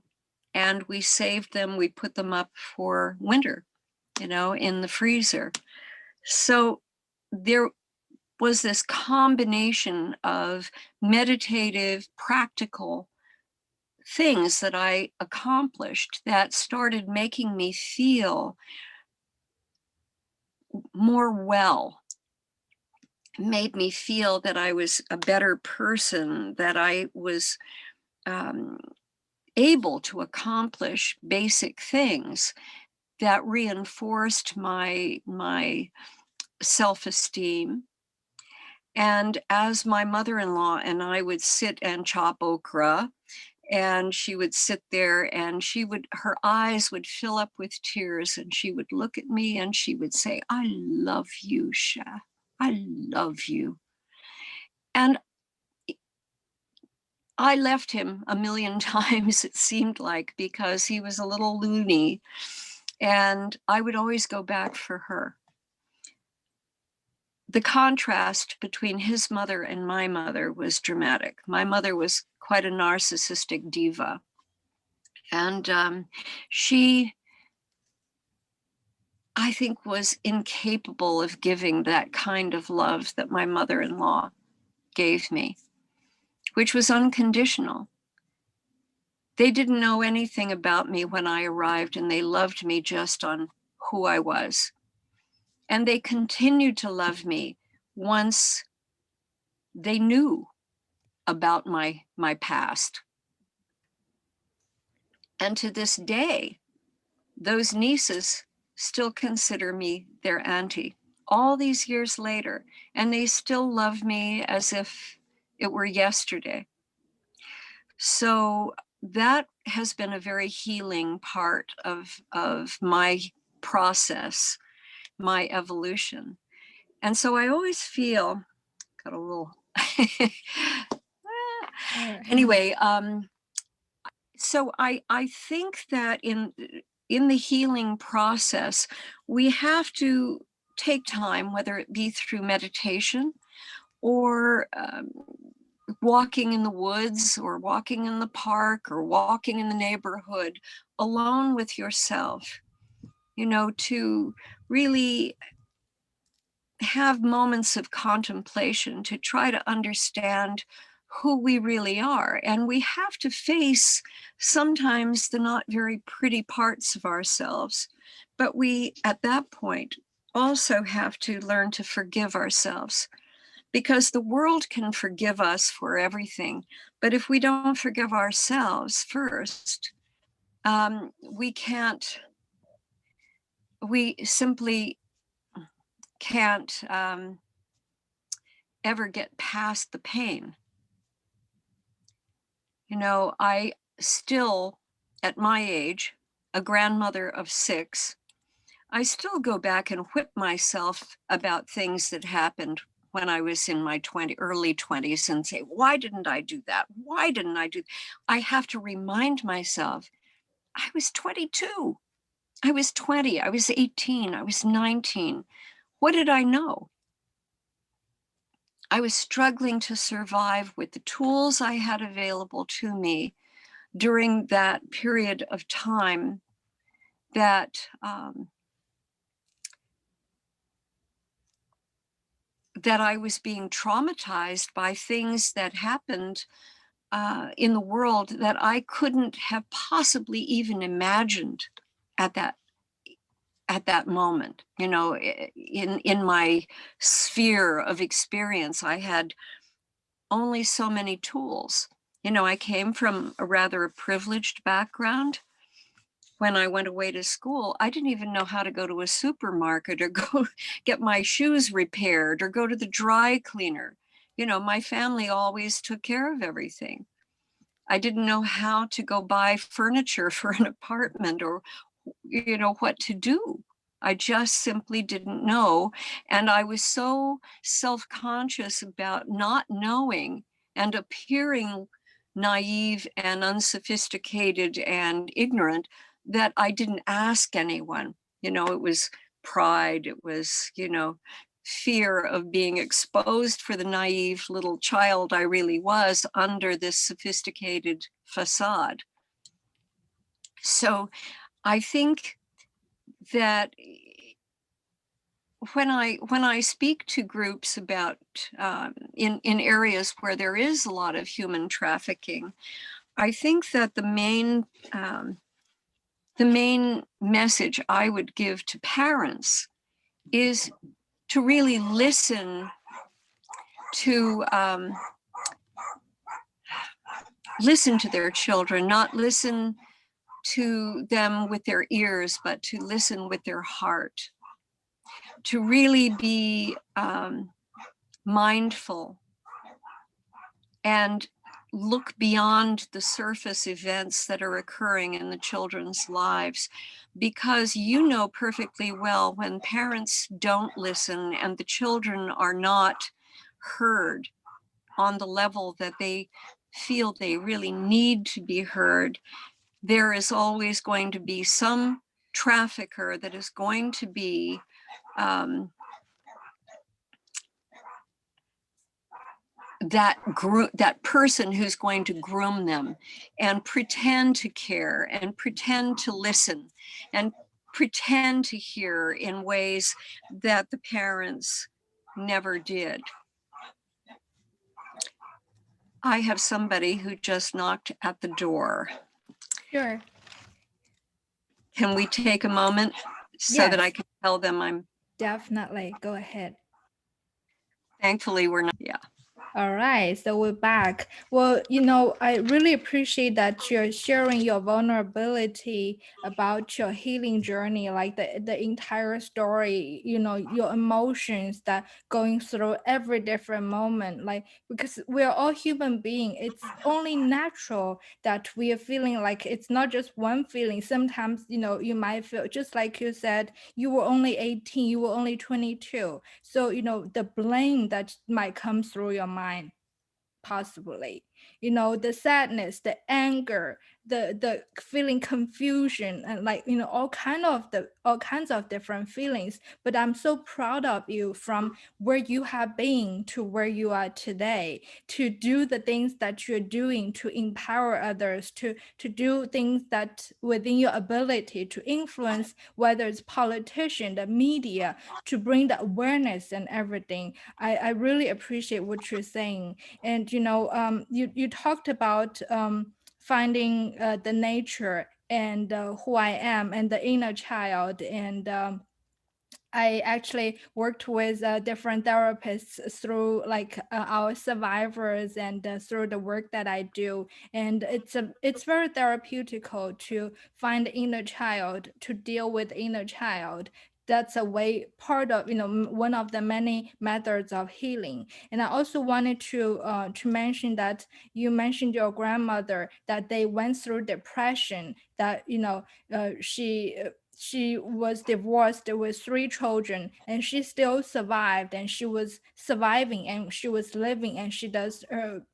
Speaker 2: And we saved them, we put them up for winter. in the freezer. So there was this combination of meditative, practical things that I accomplished that started making me feel more well, made me feel that I was a better person, that I was able to accomplish basic things that reinforced my self-esteem. And as my mother-in-law and I would sit and chop okra, and she would sit there and her eyes would fill up with tears, and she would look at me and she would say, "I love you, Sha. I love you." And I left him a million times, it seemed like, because he was a little loony, and I would always go back for her. The contrast between his mother and my mother was dramatic. My mother was quite a narcissistic diva. And she, I think, was incapable of giving that kind of love that my mother-in-law gave me, which was unconditional. They didn't know anything about me when I arrived, and they loved me just on who I was. And they continued to love me once they knew about my past. And to this day, those nieces still consider me their auntie all these years later, and they still love me as if it were yesterday. So that has been a very healing part of my process, my evolution. And so I always feel, got a little, anyway, so I think that in the healing process, we have to take time, whether it be through meditation or walking in the woods or walking in the park or walking in the neighborhood alone with yourself, to really have moments of contemplation, to try to understand who we really are. And we have to face sometimes the not very pretty parts of ourselves. But we, at that point, also have to learn to forgive ourselves, because the world can forgive us for everything. But if we don't forgive ourselves first, we simply can't ever get past the pain. I still, at my age, a grandmother of 6, I still go back and whip myself about things that happened when I was in my early 20s and say, why didn't I do that? Why didn't I do? I have to remind myself, I was 22. I was 20. I was 18. I was 19. What did I know? I was struggling to survive with the tools I had available to me during that period of time that that I was being traumatized by things that happened in the world that I couldn't have possibly even imagined at that moment. In my sphere of experience, I had only so many tools. I came from a rather privileged background. When I went away to school, I didn't even know how to go to a supermarket or go get my shoes repaired or go to the dry cleaner. My family always took care of everything. I didn't know how to go buy furniture for an apartment or, what to do. I just simply didn't know. And I was so self-conscious about not knowing and appearing naive and unsophisticated and ignorant that I didn't ask anyone. It was pride. It was, fear of being exposed for the naive little child I really was under this sophisticated facade. So I think that when I speak to groups about in areas where there is a lot of human trafficking, I think that the main message I would give to parents is to really to um, listen to their children, not listen to them with their ears, but to listen with their heart, to really be mindful and look beyond the surface events that are occurring in the children's lives, because you know perfectly well when parents don't listen and the children are not heard on the level that they feel they really need to be heard, there is always going to be some trafficker that is going to be um, that person who's going to groom them and pretend to care and pretend to listen and pretend to hear in ways that the parents never did. I have somebody who just knocked at the door.
Speaker 1: Sure.
Speaker 2: Can we take a moment so that I
Speaker 1: Yes,
Speaker 2: can tell them I'm
Speaker 1: definitely. Go ahead.
Speaker 2: thankfully we're not, yeah.
Speaker 1: All right, so we're back. Well, I really appreciate that you're sharing your vulnerability about your healing journey, like the entire story, your emotions that going through every different moment, like because we're all human beings. It's only natural that we are feeling like it's not just one feeling. Sometimes, you might feel just like you said, you were only 18, you were only 22. So, the blame that might come through your mind possibly, the sadness, the anger, the feeling confusion, and like, all kinds of different feelings. But I'm so proud of you from where you have been to where you are today, to do the things that you're doing to empower others, to do things that within your ability to influence, whether it's politician, the media, to bring the awareness and everything. I really appreciate what you're saying. And you talked about finding the nature and who I am and the inner child. And I actually worked with different therapists through like our survivors and through the work that I do. And it's very therapeutical to find inner child, to deal with inner child. That's a way part of, one of the many methods of healing. And I also wanted to mention that you mentioned your grandmother, that they went through depression, that she was divorced with 3 children, and she still survived, and she was surviving, and she was living, and she does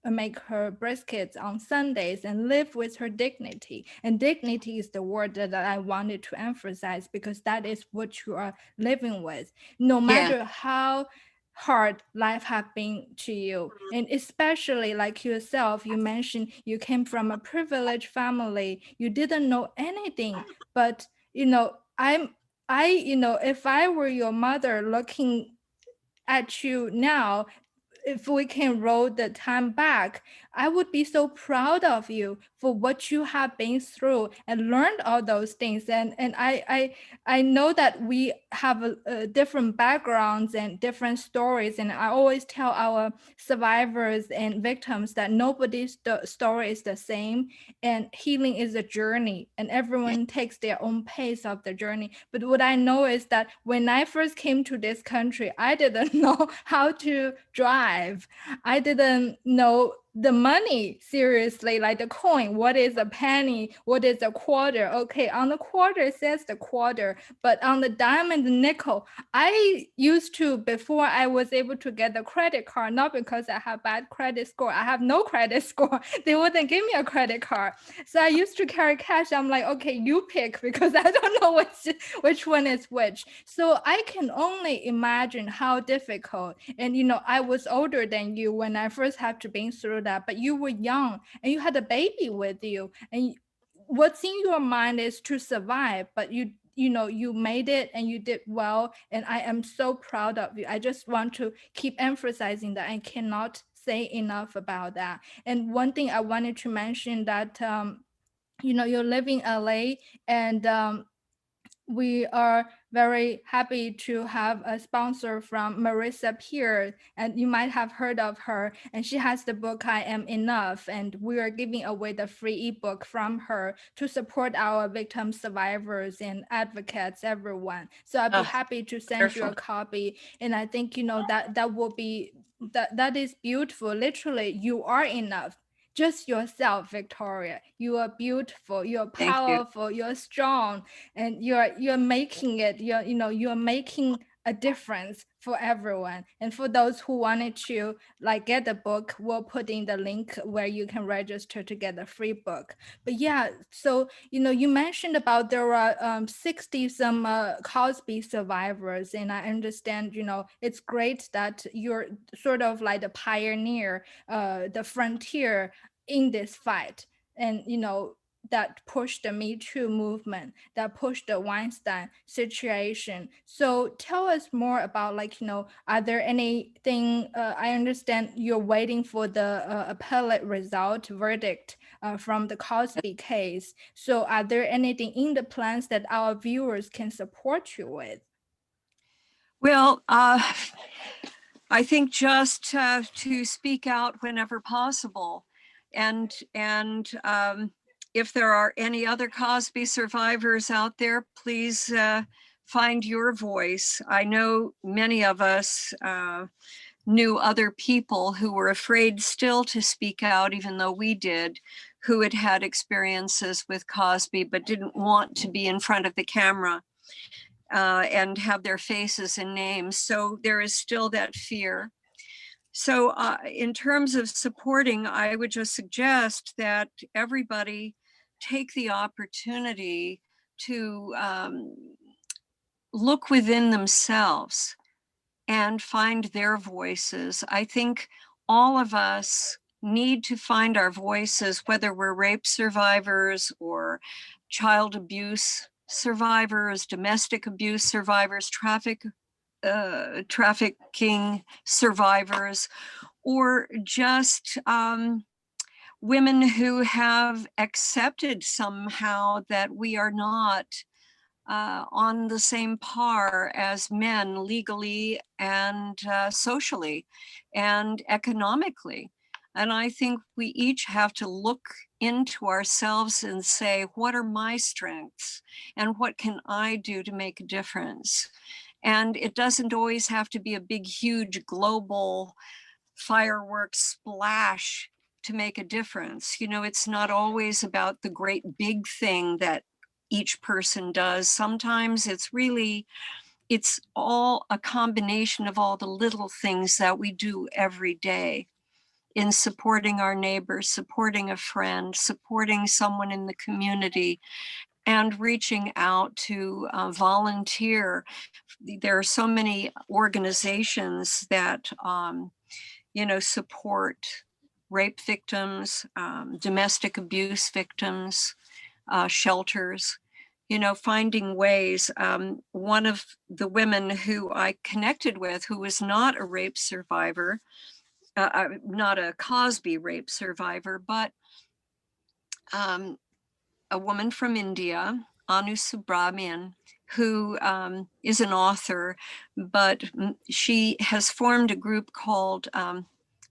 Speaker 1: make her briskets on Sundays and live with her dignity. And dignity is the word that I wanted to emphasize, because that is what you are living with, no
Speaker 2: Yeah,
Speaker 1: matter how hard life have been to you. And especially like yourself, you mentioned you came from a privileged family, you didn't know anything. But if I were your mother looking at you now, if we can roll the time back, I would be so proud of you for what you have been through and learned all those things. And I know that we have different backgrounds and different stories. And I always tell our survivors and victims that nobody's story is the same, and healing is a journey, and everyone takes their own pace of the journey. But what I know is that when I first came to this country, I didn't know how to drive. I didn't know the money seriously, like the coin. What is a penny? What is a quarter? Okay, on the quarter it says the quarter, but on the dime and the nickel, I used to, before I was able to get the credit card, not because I have bad credit score, I have no credit score. They wouldn't give me a credit card. So I used to carry cash. I'm like, okay, you pick, because I don't know which one is which. So I can only imagine how difficult. And I was older than you when I first had to be through that, but you were young and you had a baby with you, and what's in your mind is to survive, but you you made it and you did well, and I am so proud of you. I just want to keep emphasizing that. I cannot say enough about that. And one thing I wanted to mention that you live in LA, and we are very happy to have a sponsor from Marissa Peer, and you might have heard of her. And she has the book I Am Enough, and we are giving away the free ebook from her to support our victims, survivors, and advocates, everyone. So I'd be
Speaker 2: Oh,
Speaker 1: happy to send you
Speaker 2: wonderful.
Speaker 1: a copy. And I think that will be that is beautiful. Literally, you are enough. Just yourself, Victoria. You are beautiful. You're
Speaker 2: Thank you.
Speaker 1: powerful. You're strong, and you're making it. You're making a difference for everyone. And for those who wanted to like get the book, we'll put in the link where you can register to get the free book. But yeah, so you mentioned about there are 60 some Cosby survivors, and I understand it's great that you're sort of like the pioneer, the frontier in this fight. And that pushed the Me Too movement, that pushed the Weinstein situation. So tell us more about, like, are there anything, I understand you're waiting for the appellate result verdict from the Cosby case. So are there anything in the plans that our viewers can support you with?
Speaker 2: Well, I think just to speak out whenever possible, and if there are any other Cosby survivors out there, please find your voice. I know many of us knew other people who were afraid still to speak out, even though we did, who had had experiences with Cosby but didn't want to be in front of the camera and have their faces and names. So there is still that fear. So in terms of supporting, I would just suggest that everybody take the opportunity to look within themselves and find their voices. I think all of us need to find our voices, whether we're rape survivors or child abuse survivors, domestic abuse survivors, trafficking survivors, or just women who have accepted somehow that we are not on the same par as men legally and socially and economically. And I think we each have to look into ourselves and say, what are my strengths and what can I do to make a difference? And it doesn't always have to be a big, huge global fireworks splash to make a difference. It's not always about the great big thing that each person does. Sometimes it's all a combination of all the little things that we do every day in supporting our neighbors, supporting a friend, supporting someone in the community, and reaching out to volunteer. There are so many organizations that support rape victims, domestic abuse victims, shelters, finding ways. One of the women who I connected with, who was not a rape survivor, not a Cosby rape survivor, but a woman from India, Anu Subramanian, who is an author, but she has formed a group called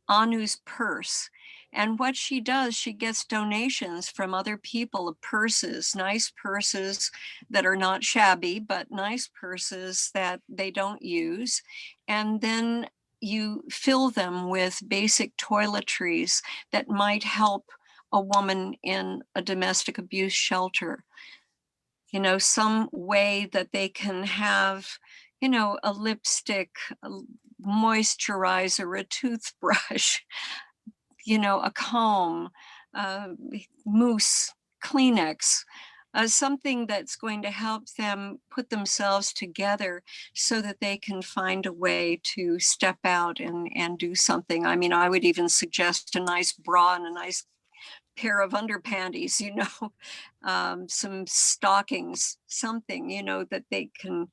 Speaker 2: Anu's Purse. And what she does, she gets donations from other people of purses, nice purses that are not shabby, but nice purses that they don't use. And then you fill them with basic toiletries that might help a woman in a domestic abuse shelter. Some way that they can have, a lipstick, a moisturizer, a toothbrush, a comb, mousse, Kleenex, something that's going to help them put themselves together so that they can find a way to step out and do something. I mean, I would even suggest a nice bra and a nice pair of underpanties, some stockings, something, that they can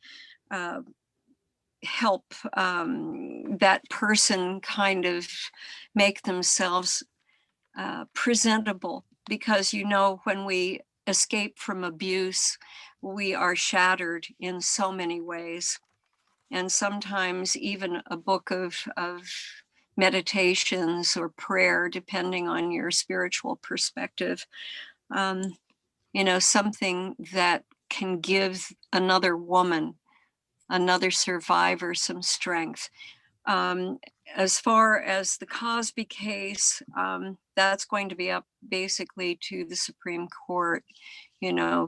Speaker 2: help that person kind of make themselves presentable. Because, when we escape from abuse, we are shattered in so many ways. And sometimes even a book of meditations or prayer, depending on your spiritual perspective, something that can give another woman, another survivor, some strength. As far as the Cosby case, that's going to be up basically to the Supreme Court, or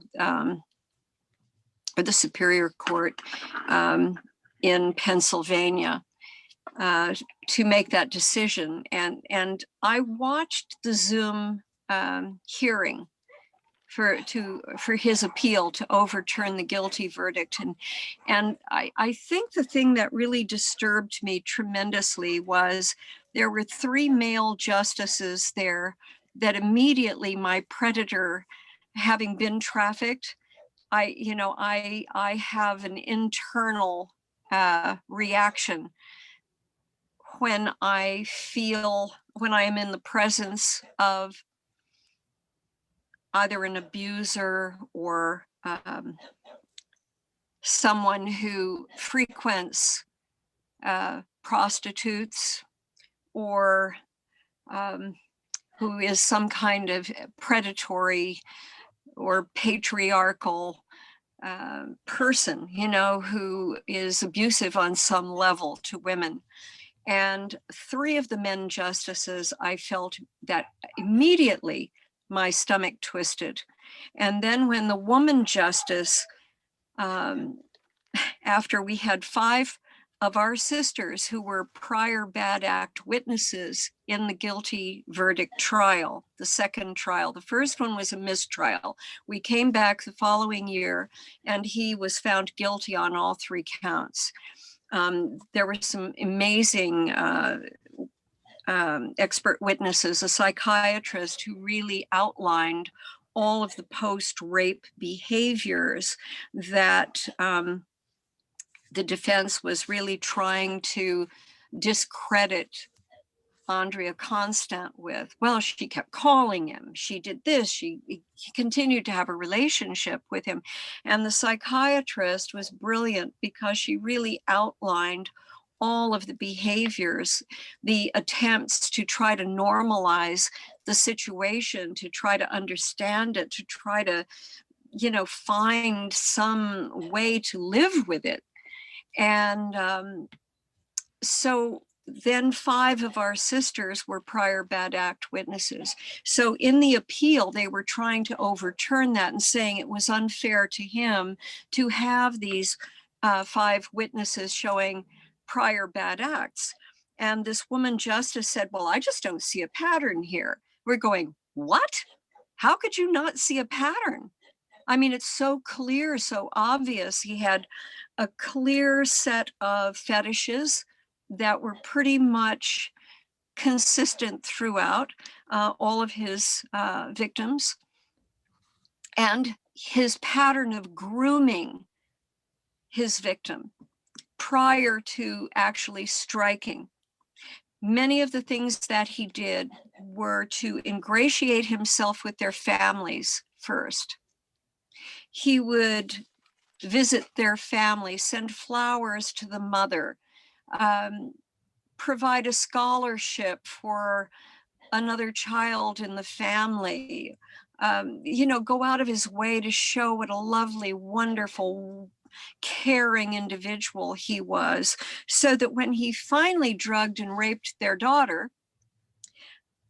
Speaker 2: the Superior Court in Pennsylvania to make that decision. And I watched the Zoom hearing for his appeal to overturn the guilty verdict. And I think the thing that really disturbed me tremendously was there were 3 male justices there that immediately, my predator, having been trafficked, I have an internal reaction when I am in the presence of either an abuser or someone who frequents prostitutes, or who is some kind of predatory or patriarchal person, who is abusive on some level to women. And 3 of the men justices, I felt that immediately my stomach twisted. And then when the woman justice, after we had 5 of our sisters who were prior bad act witnesses in the guilty verdict trial, the second trial. The first one was a mistrial. We came back the following year and he was found guilty on all 3 counts. There were some amazing expert witnesses, a psychiatrist who really outlined all of the post-rape behaviors that the defense was really trying to discredit Andrea Constant with. Well, she kept calling him, she did this, he continued to have a relationship with him. And the psychiatrist was brilliant because she really outlined all of the behaviors, the attempts to try to normalize the situation, to try to understand it, to try to, find some way to live with it. And so then 5 of our sisters were prior bad act witnesses. So in the appeal, they were trying to overturn that and saying it was unfair to him to have these 5 witnesses showing prior bad acts. And this woman justice said, well, I just don't see a pattern here. We're going, what? How could you not see a pattern? I mean, it's so clear, so obvious. He had a clear set of fetishes that were pretty much consistent throughout all of his victims. And his pattern of grooming his victim prior to actually striking. Many of the things that he did were to ingratiate himself with their families first. He would visit their family, send flowers to the mother, provide a scholarship for another child in the family, go out of his way to show what a lovely, wonderful, caring individual he was, so that when he finally drugged and raped their daughter,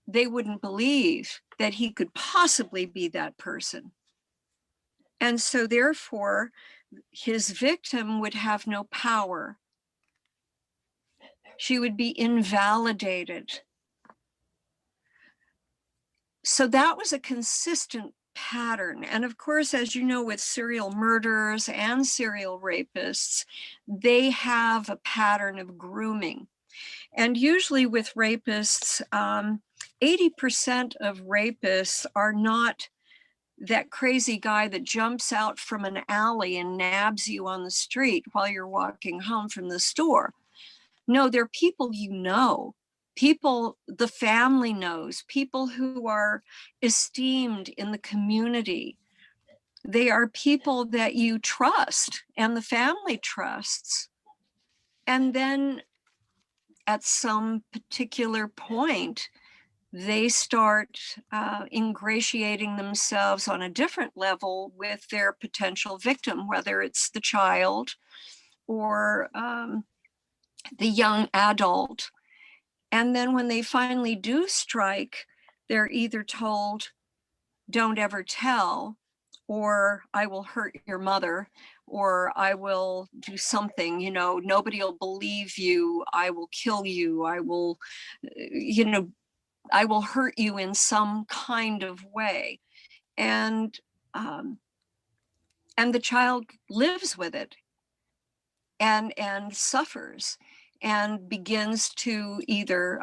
Speaker 2: they wouldn't believe that he could possibly be that person. And so therefore, his victim would have no power. She would be invalidated. So that was a consistent pattern. And of course, as you know, with serial murderers and serial rapists, they have a pattern of grooming. And usually with rapists, 80% of rapists are not that crazy guy that jumps out from an alley and nabs you on the street while you're walking home from the store. No, they're people you know, people the family knows, people who are esteemed in the community. They are people that you trust and the family trusts. And then at some particular point, they start ingratiating themselves on a different level with their potential victim, whether it's the child or the young adult. And then when they finally do strike, they're either told, don't ever tell, or I will hurt your mother, or I will do something, you know, nobody will believe you, I will kill you, I will, you know, I will hurt you in some kind of way. And the child lives with it and suffers and begins to either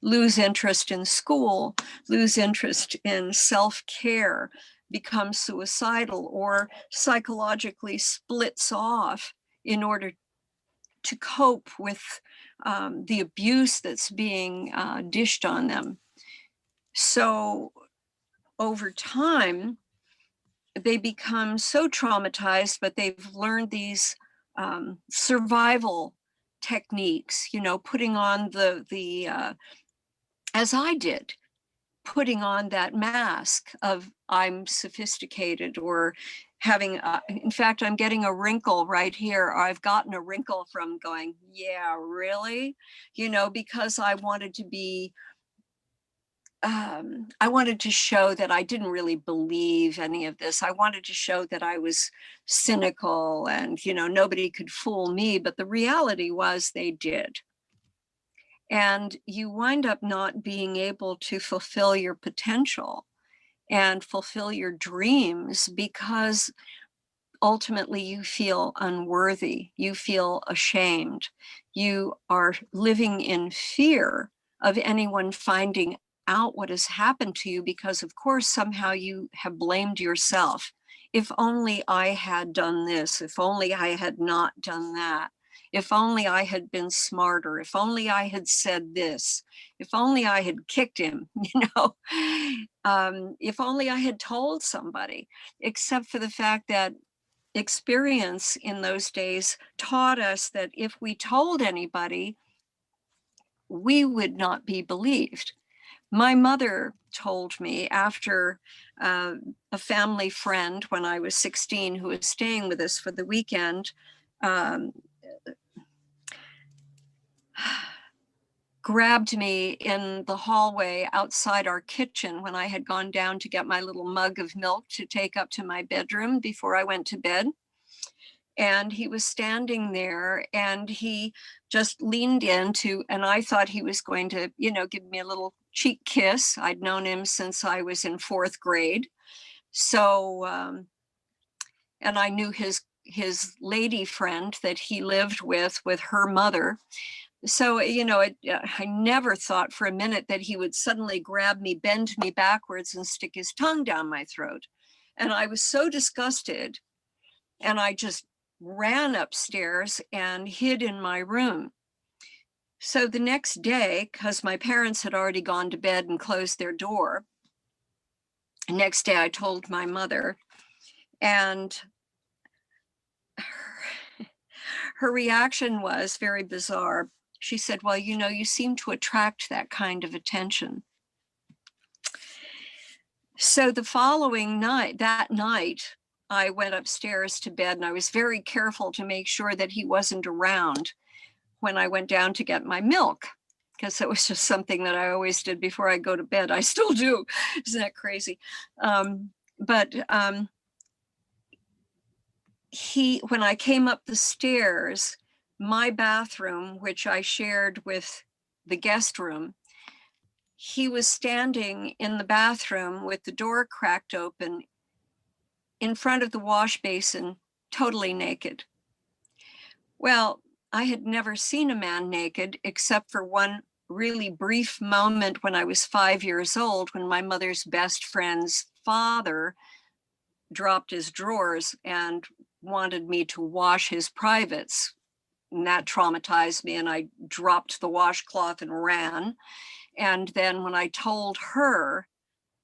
Speaker 2: lose interest in school, lose interest in self-care, become suicidal, or psychologically splits off in order to cope with the abuse that's being dished on them. So over time, they become so traumatized, but they've learned these survival techniques, you know, putting on as I did, putting on that mask of I'm sophisticated, or having, in fact, I'm getting a wrinkle right here. Or I've gotten a wrinkle from going, yeah, really? You know, because I wanted to be, I wanted to show that I didn't really believe any of this. I wanted to show that I was cynical and, you know, nobody could fool me. But the reality was they did. And you wind up not being able to fulfill your potential and fulfill your dreams because ultimately you feel unworthy, you feel ashamed, you are living in fear of anyone finding out what has happened to you, because of course somehow you have blamed yourself. If only I had done this, if only I had not done that, if only I had been smarter, if only I had said this, if only I had kicked him, you know, if only I had told somebody, except for the fact that experience in those days taught us that if we told anybody, we would not be believed. My mother told me after a family friend when I was 16 who was staying with us for the weekend grabbed me in the hallway outside our kitchen when I had gone down to get my little mug of milk to take up to my bedroom before I went to bed. And he was standing there and he just leaned into, and I thought he was going to, you know, give me a little cheek kiss. I'd known him since I was in 4th grade. So, and I knew his lady friend that he lived with her mother. So, you know, I never thought for a minute that he would suddenly grab me, bend me backwards and stick his tongue down my throat. And I was so disgusted, and I just ran upstairs and hid in my room. So the next day, because my parents had already gone to bed and closed their door, the next day I told my mother, and her reaction was very bizarre. She said, well, you know, you seem to attract that kind of attention. So the following night, that night, I went upstairs to bed, and I was very careful to make sure that he wasn't around when I went down to get my milk, because it was just something that I always did before I go to bed. I still do. Isn't that crazy? When I came up the stairs, my bathroom, which I shared with the guest room, he was standing in the bathroom with the door cracked open in front of the wash basin, totally naked. Well, I had never seen a man naked except for one really brief moment when I was 5 years old, when my mother's best friend's father dropped his drawers and wanted me to wash his privates. And that traumatized me, and I dropped the washcloth and ran. And then when I told her,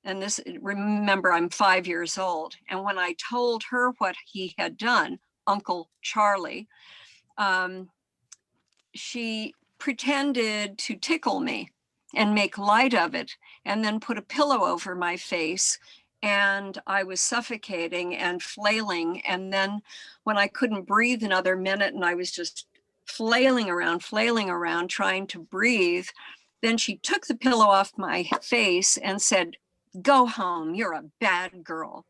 Speaker 2: and this, remember, I'm 5 years old, and when I told her what he had done, Uncle Charlie, she pretended to tickle me and make light of it, and then put a pillow over my face, and I was suffocating and flailing. And then when I couldn't breathe another minute and I was just flailing around, trying to breathe, then she took the pillow off my face and said, "Go home, you're a bad girl."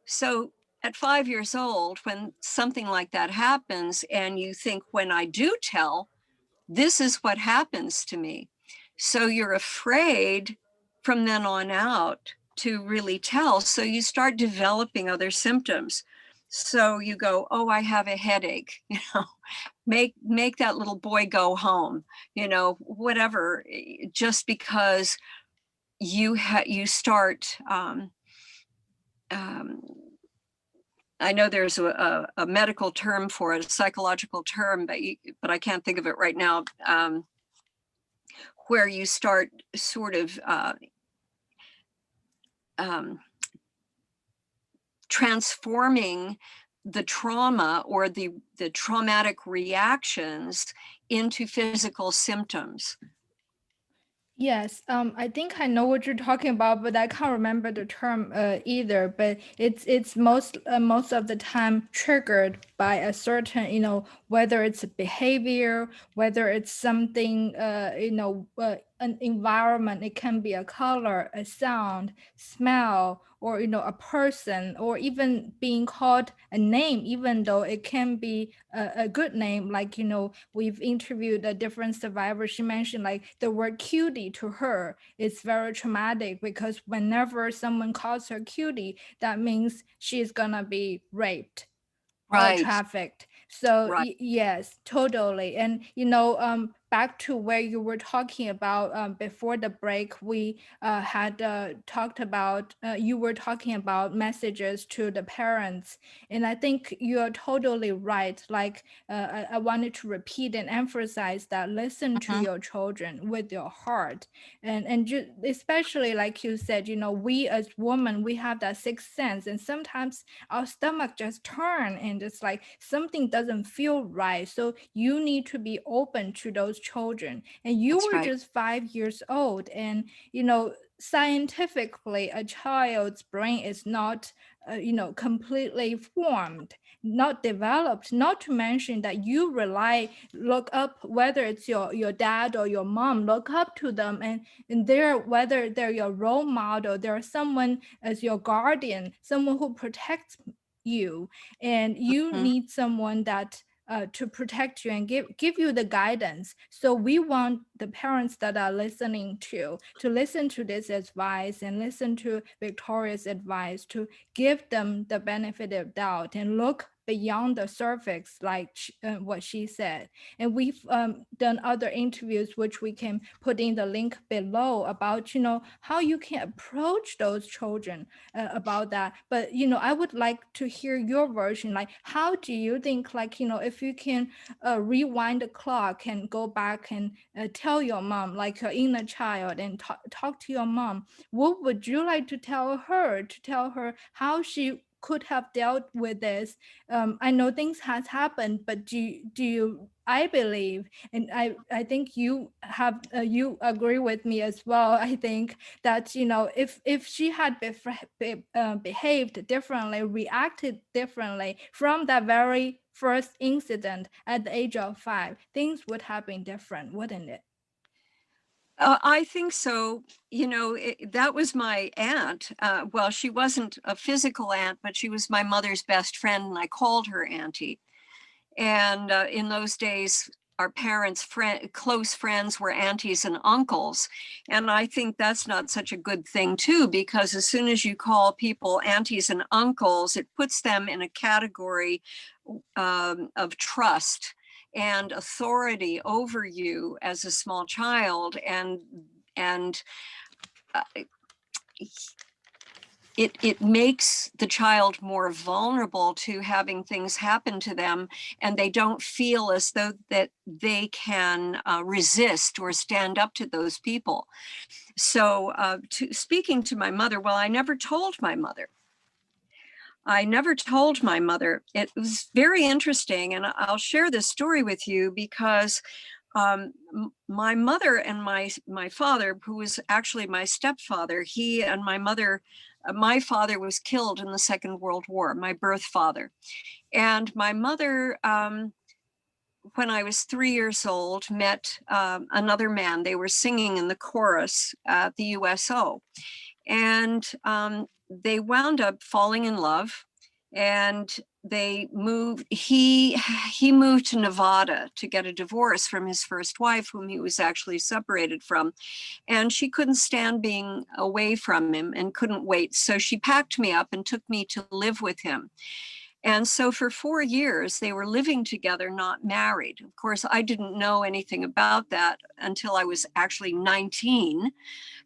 Speaker 2: So at 5 years old, when something like that happens, and you think, when I do tell, this is what happens to me. So you're afraid from then on out to really tell. So you start developing other symptoms. So you go, "Oh, I have a headache," make that little boy go home, whatever, just because you start, I know there's a medical term for it, a psychological term, but I can't think of it right now, where you start sort of transforming the trauma or the traumatic reactions into physical symptoms.
Speaker 1: Yes, I think I know what you're talking about, but I can't remember the term either. But it's most of the time triggered by a certain, whether it's a behavior, whether it's something, an environment. It can be a color, a sound, smell, or a person, or even being called a name, even though it can be a good name. Like, we've interviewed a different survivor. She mentioned like the word cutie to her is very traumatic, because whenever someone calls her cutie, that means she's gonna be raped or
Speaker 2: Right,
Speaker 1: trafficked. So
Speaker 2: right.
Speaker 1: yes, totally. And back to where you were talking about before the break, we had talked about, you were talking about messages to the parents, and I think you are totally right. Like I wanted to repeat and emphasize that listen to
Speaker 2: Mhm.
Speaker 1: your children with your heart, and just especially like you said, we as women, we have that sixth sense, and sometimes our stomach just turn and it's like something doesn't feel right. So you need to be open to those children. And you
Speaker 2: That's
Speaker 1: were
Speaker 2: right.
Speaker 1: just 5 years old, and scientifically a child's brain is not completely formed, not developed, not to mention that you look up, whether it's your dad or your mom, look up to them, and whether they're your role model, they're someone as your guardian, someone who protects you, and you
Speaker 2: Mhm.
Speaker 1: need someone that to protect you and give you the guidance. So we want the parents that are listening to listen to this advice and listen to Victoria's advice, to give them the benefit of doubt and look beyond the surface, like what she said. And we've done other interviews, which we can put in the link below, about how you can approach those children about that. But I would like to hear your version. Like, how do you think, like, if you can rewind the clock and go back and tell your mom, like your inner child, and talk to your mom, what would you like to tell her, how she could have dealt with this? I know things has happened, but do you, I believe, and I think you have you agree with me as well, I think that if she had behaved differently, reacted differently from that very first incident at the age of 5, things would have been different, wouldn't it?
Speaker 2: I think so. That was my aunt. Well, she wasn't a physical aunt, but she was my mother's best friend, and I called her auntie. And in those days, our parents' close friends were aunties and uncles. And I think that's not such a good thing, too, because as soon as you call people aunties and uncles, it puts them in a category of trust. and authority over you as a small child, and uh, it makes the child more vulnerable to having things happen to them, and they don't feel as though that they can resist or stand up to those people. So speaking to my mother, well, I never told my mother. It was very interesting, and I'll share this story with you because my mother and my father, who was actually my stepfather, he and my mother, my father was killed in the Second World War, my birth father. And my mother, when I was 3 years old, met another man. They were singing in the chorus at the USO. And they wound up falling in love, and they moved. He moved to Nevada to get a divorce from his first wife, whom he was actually separated from, and she couldn't stand being away from him and couldn't wait. So she packed me up and took me to live with him. And so for 4 years, they were living together, not married. Of course, I didn't know anything about that until I was actually 19.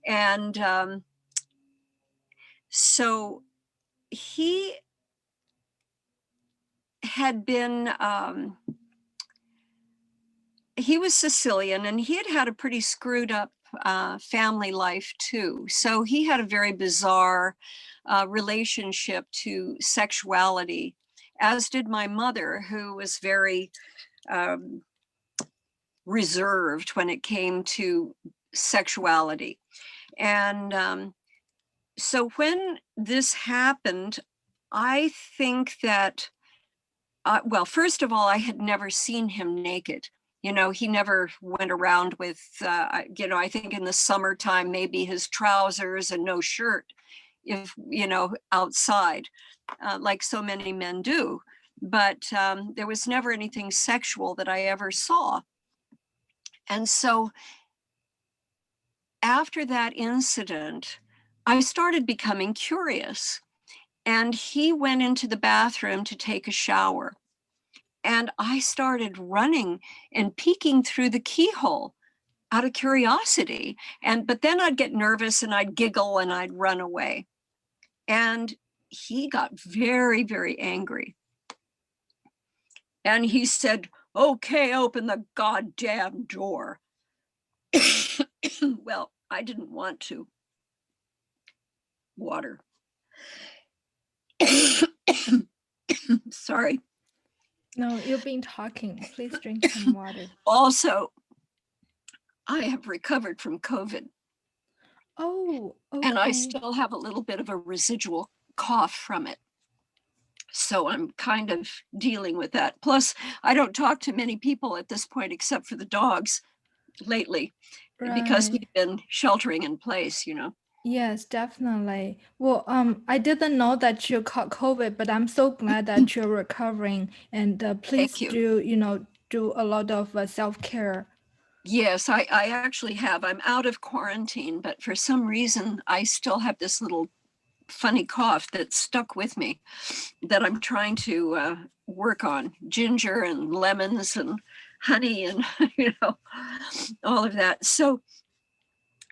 Speaker 2: And so he had been, he was Sicilian, and he had had a pretty screwed up family life too. So he had a very bizarre relationship to sexuality, as did my mother, who was very reserved when it came to sexuality. And so when this happened, I think that, well, first of all, I had never seen him naked. You know, he never went around with, I think in the summertime, maybe his trousers and no shirt, if, outside, like so many men do. But there was never anything sexual that I ever saw. And so after that incident, I started becoming curious. And he went into the bathroom to take a shower. And I started running and peeking through the keyhole out of curiosity. But then I'd get nervous and I'd giggle and I'd run away. And he got very, very angry. And he said, "Okay, open the goddamn door." Well, I didn't want to. Water. Sorry.
Speaker 1: No, you've been talking. Please drink some water.
Speaker 2: Also, I have recovered from COVID.
Speaker 1: Oh, okay.
Speaker 2: And I still have a little bit of a residual cough from it. So I'm kind of dealing with that. Plus, I don't talk to many people at this point, except for the dogs lately, because we've been sheltering in place,
Speaker 1: Yes, definitely. Well, I didn't know that you caught COVID, but I'm so glad that you're recovering. And please
Speaker 2: Thank you.
Speaker 1: do a lot of self-care.
Speaker 2: Yes, I actually have. I'm out of quarantine, but for some reason, I still have this little funny cough that's stuck with me that I'm trying to work on. Ginger and lemons and honey and, all of that. So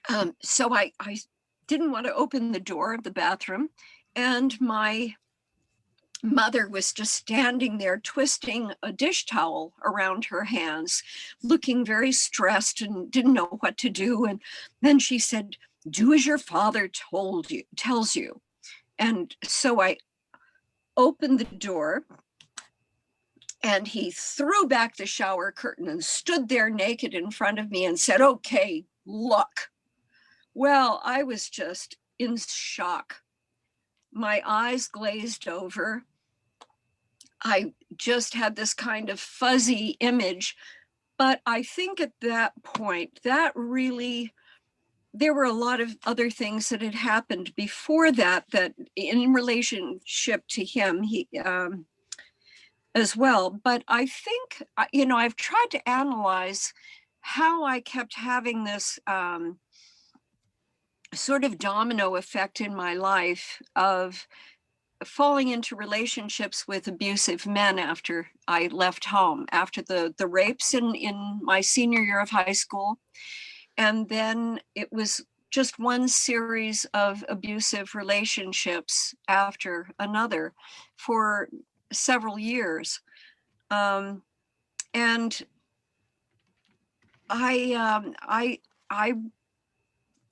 Speaker 2: I didn't want to open the door of the bathroom, and my mother was just standing there twisting a dish towel around her hands, looking very stressed and didn't know what to do. And then she said, "Do as your father tells you." And so I opened the door, and he threw back the shower curtain and stood there naked in front of me and said, "Okay, look." Well, I was just in shock. My eyes glazed over. I just had this kind of fuzzy image. But I think at that point, there were a lot of other things that had happened before that in relationship to him, as well. But I think, I've tried to analyze how I kept having this sort of domino effect in my life of falling into relationships with abusive men after I left home, after the rapes in my senior year of high school. And then it was just one series of abusive relationships after another for several years. And I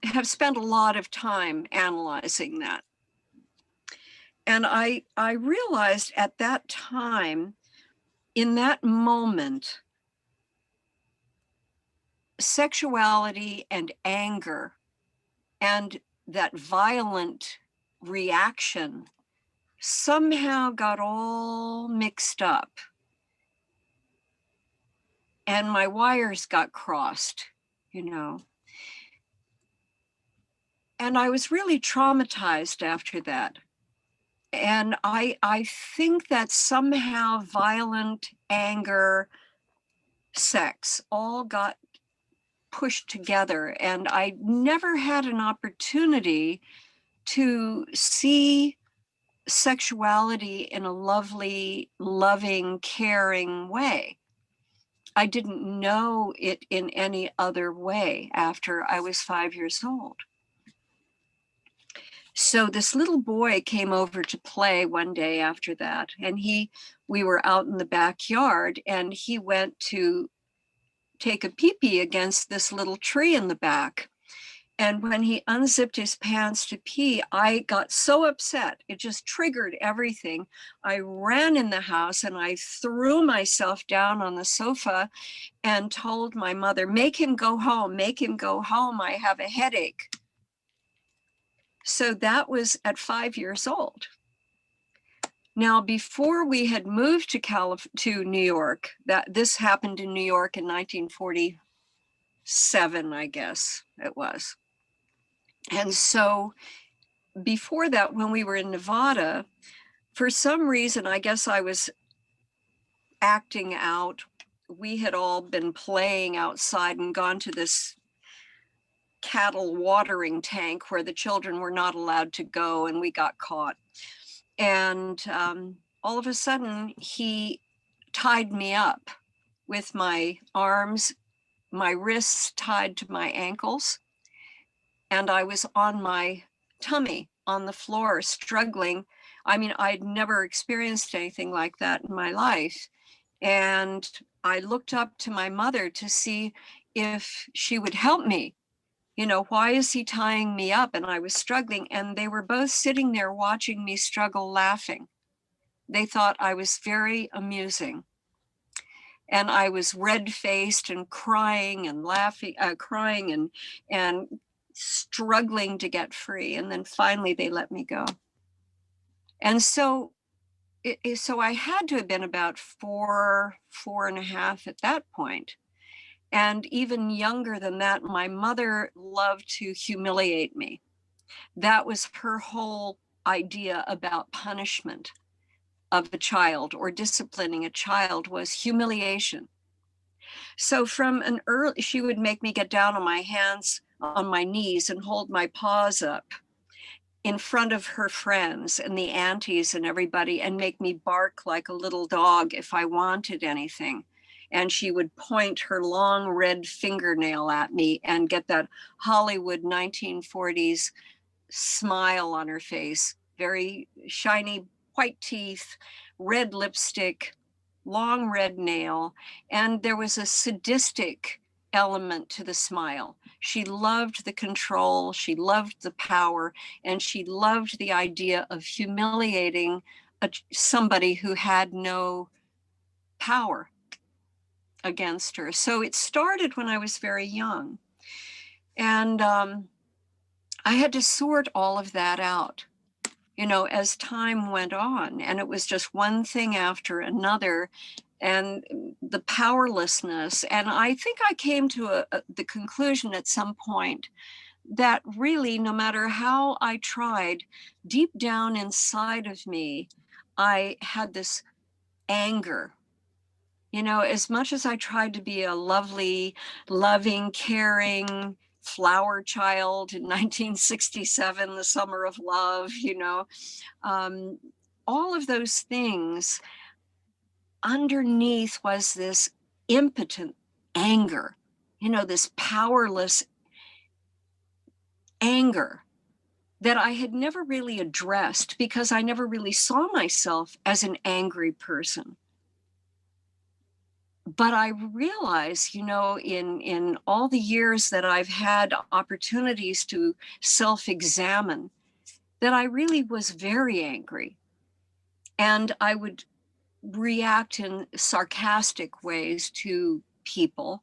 Speaker 2: have spent a lot of time analyzing that. And I realized at that time, in that moment, sexuality and anger and that violent reaction somehow got all mixed up. And my wires got crossed, you know. And I was really traumatized after that. And I think that somehow violent anger, sex all got pushed together. And I never had an opportunity to see sexuality in a lovely, loving, caring way. I didn't know it in any other way after I was 5 years old. So this little boy came over to play one day after that, and we were out in the backyard, and he went to take a pee-pee against this little tree in the back. And when he unzipped his pants to pee, I got so upset. It just triggered everything. I ran in the house and I threw myself down on the sofa and told my mother, make him go home, make him go home. I have a headache. So that was at 5 years old. Now, before we had moved to New York, this happened in New York in 1947, I guess it was. And so before that, when we were in Nevada, for some reason, I guess I was acting out. We had all been playing outside and gone to this cattle watering tank where the children were not allowed to go, and we got caught. And all of a sudden, he tied me up with my arms, my wrists tied to my ankles, and I was on my tummy on the floor, struggling. I mean, I'd never experienced anything like that in my life. And I looked up to my mother to see if she would help me. You know, why is he tying me up? And I was struggling, and they were both sitting there watching me struggle, laughing. They thought I was very amusing. And I was red-faced and crying and laughing, crying and struggling to get free. And then finally they let me go. And so I had to have been about four and a half at that point. And even younger than that, my mother loved to humiliate me. That was her whole idea about punishment of a child or disciplining a child, was humiliation. So from an early, she would make me get down on my hands, on my knees, and hold my paws up in front of her friends and the aunties and everybody, and make me bark like a little dog if I wanted anything. And she would point her long red fingernail at me and get that Hollywood 1940s smile on her face, very shiny white teeth, red lipstick, long red nail, and there was a sadistic element to the smile. She loved the control, she loved the power, and she loved the idea of humiliating somebody who had no power against her. So it started when I was very young. And I had to sort all of that out, you know, as time went on. And it was just one thing after another, and the powerlessness. And I think I came to the conclusion at some point that really, no matter how I tried, deep down inside of me, I had this anger. You know, as much as I tried to be a lovely, loving, caring, flower child in 1967, the summer of love, all of those things. Underneath was this impotent anger, this powerless anger that I had never really addressed because I never really saw myself as an angry person. But I realize, in all the years that I've had opportunities to self-examine, that I really was very angry. And I would react in sarcastic ways to people.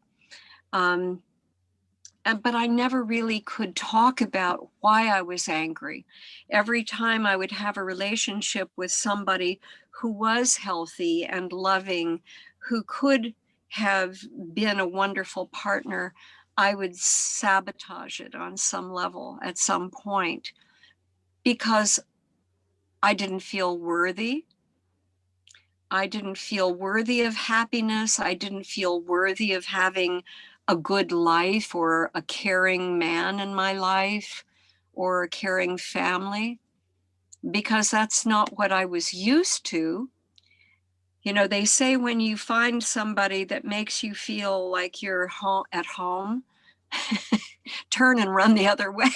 Speaker 2: But I never really could talk about why I was angry. Every time I would have a relationship with somebody who was healthy and loving, who could have been a wonderful partner, I would sabotage it on some level at some point because I didn't feel worthy. I didn't feel worthy of happiness. I didn't feel worthy of having a good life or a caring man in my life or a caring family, because that's not what I was used to. They say when you find somebody that makes you feel like you're at home, turn and run the other way.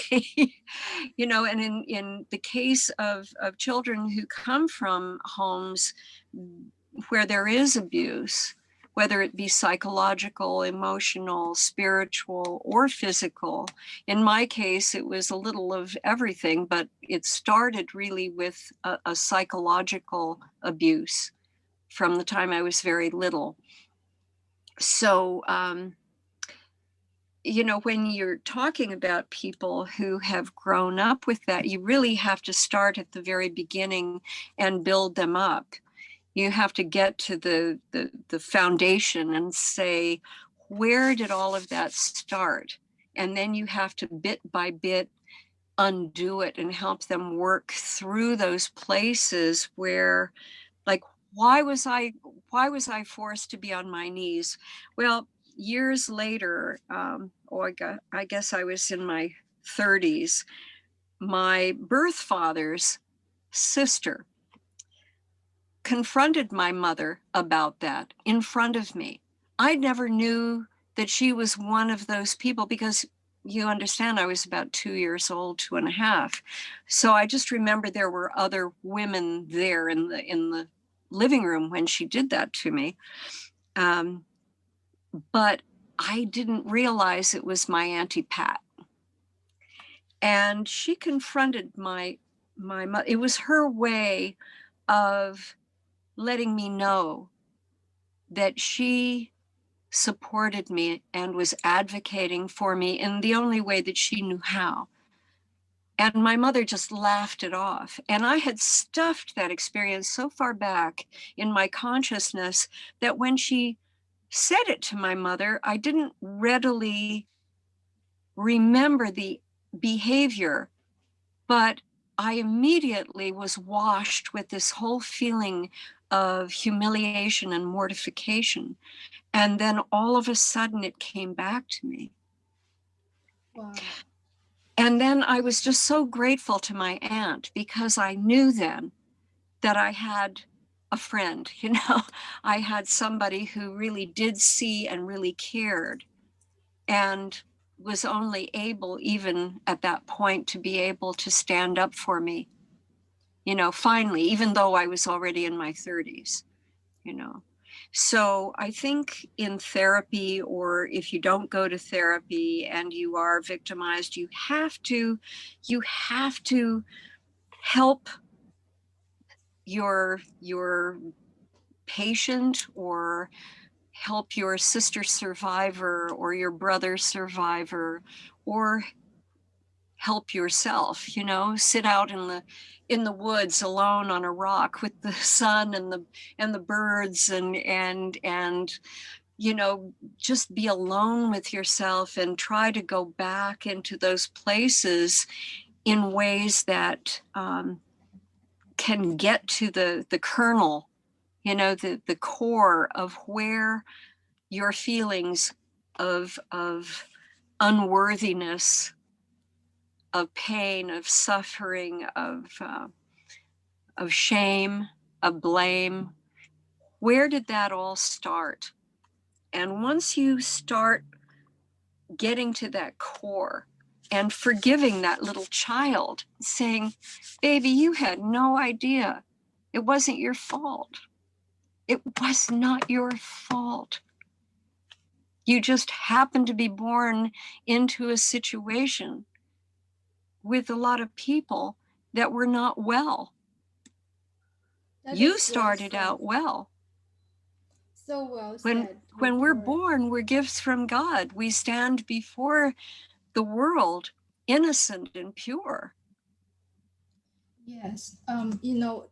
Speaker 2: And in the case of children who come from homes where there is abuse, whether it be psychological, emotional, spiritual, or physical. In my case, it was a little of everything, but it started really with a psychological abuse from the time I was very little. So, when you're talking about people who have grown up with that, you really have to start at the very beginning and build them up. You have to get to the foundation and say, where did all of that start? And then you have to bit by bit undo it and help them work through those places where, like, why was I forced to be on my knees? Well, years later, I guess I was in my 30s, my birth father's sister confronted my mother about that in front of me. I never knew that she was one of those people because you understand I was about 2 years old, 2.5. So I just remember there were other women there in the living room when she did that to me. But I didn't realize it was my Auntie Pat. And she confronted my mother. It was her way of letting me know that she supported me and was advocating for me in the only way that she knew how. And my mother just laughed it off. And I had stuffed that experience so far back in my consciousness that when she said it to my mother, I didn't readily remember the behavior, but I immediately was washed with this whole feeling of humiliation and mortification. And then all of a sudden it came back to me.
Speaker 1: Wow.
Speaker 2: And then I was just so grateful to my aunt because I knew then that I had a friend, I had somebody who really did see and really cared and was only able, even at that point, to be able to stand up for me, finally, even though I was already in my 30s. So I think in therapy, or if you don't go to therapy and you are victimized, you have to help your patient, or help your sister survivor or your brother survivor, or help yourself, sit out in the woods alone on a rock with the sun and the birds and just be alone with yourself and try to go back into those places in ways that can get to the kernel, the core of where your feelings of unworthiness, of pain, of suffering, of shame, of blame. Where did that all start? And once you start getting to that core and forgiving that little child, saying, baby, you had no idea. It wasn't your fault. It was not your fault. You just happened to be born into a situation with a lot of people that were not well. You started out well.
Speaker 1: So well
Speaker 2: When
Speaker 1: said,
Speaker 2: we're
Speaker 1: Victoria.
Speaker 2: born, we're gifts from God. We stand before the world innocent and pure.
Speaker 1: Yes,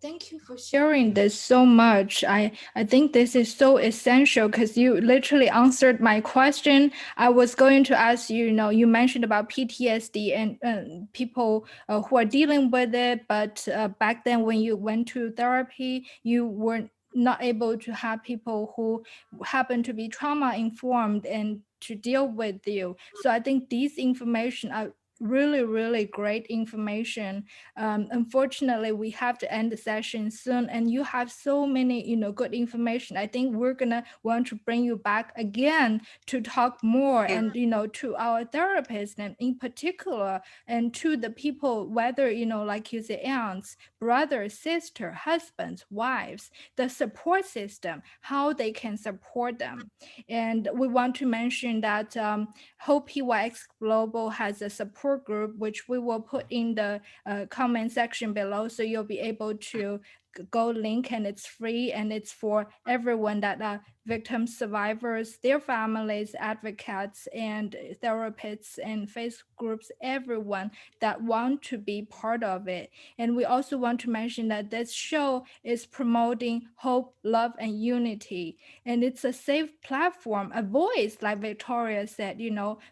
Speaker 1: thank you for sharing this so much. I think this is so essential because you literally answered my question. I was going to ask you, you mentioned about PTSD and people who are dealing with it, but back then when you went to therapy, you weren't not able to have people who happen to be trauma informed and to deal with you. So I think these information are really, really great information. Unfortunately, we have to end the session soon, and you have so many, good information. I think we're gonna want to bring you back again to talk more,
Speaker 2: Yeah.
Speaker 1: and to our therapists, and in particular, and to the people, whether like you say, aunts, brothers, sister, husbands, wives, the support system, how they can support them. And we want to mention that Hope PYX Global has a support group, which we will put in the comment section below, so you'll be able to go link, and it's free, and it's for everyone that are victims, survivors, their families, advocates, and therapists, and faith groups, everyone that want to be part of it. And we also want to mention that this show is promoting hope, love, and unity, and it's a safe platform, a voice, like Victoria said,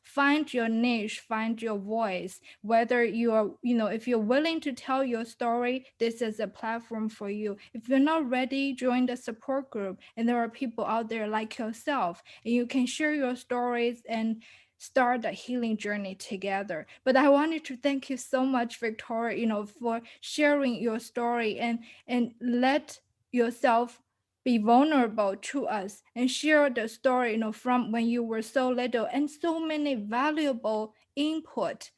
Speaker 1: find your niche, find your voice. Whether you're, if you're willing to tell your story, this is a platform for you. If you're not ready, join the support group, and there are people out there like yourself, and you can share your stories and start a healing journey together. But I wanted to thank you so much, Victoria, for sharing your story, and let yourself be vulnerable to us and share the story, from when you were so little, and so many valuable input,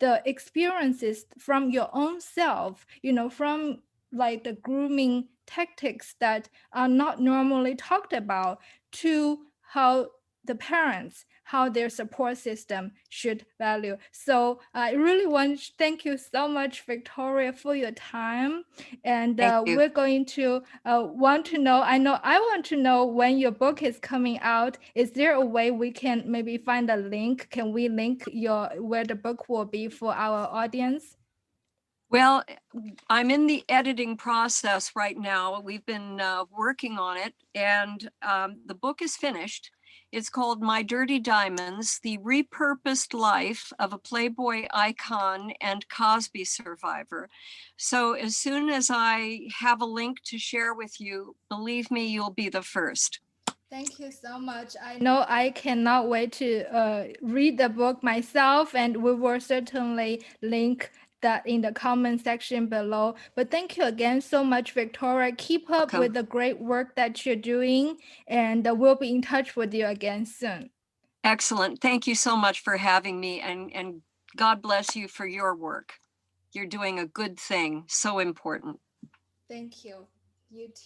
Speaker 1: the experiences from your own self, from like the grooming tactics that are not normally talked about, to how the parents, how their support system should value. So I really want to thank you so much, Victoria, for your time. And
Speaker 2: Thank you.
Speaker 1: we're going to want to know, I want to know when your book is coming out. Is there a way we can maybe find a link? Can we link where the book will be for our audience?
Speaker 2: Well, I'm in the editing process right now. We've been working on it, and the book is finished. It's called My Dirty Diamonds, The Repurposed Life of a Playboy Icon and Cosby Survivor. So as soon as I have a link to share with you, believe me, you'll be the first.
Speaker 1: Thank you so much. I know I cannot wait to read the book myself, and we will certainly link that in the comment section below. But thank you again so much, Victoria. Keep up
Speaker 2: Welcome.
Speaker 1: with the great work that you're doing, and we'll be in touch with you again soon.
Speaker 2: Excellent. Thank you so much for having me, and God bless you for your work. You're doing a good thing, so important.
Speaker 1: Thank you. You too.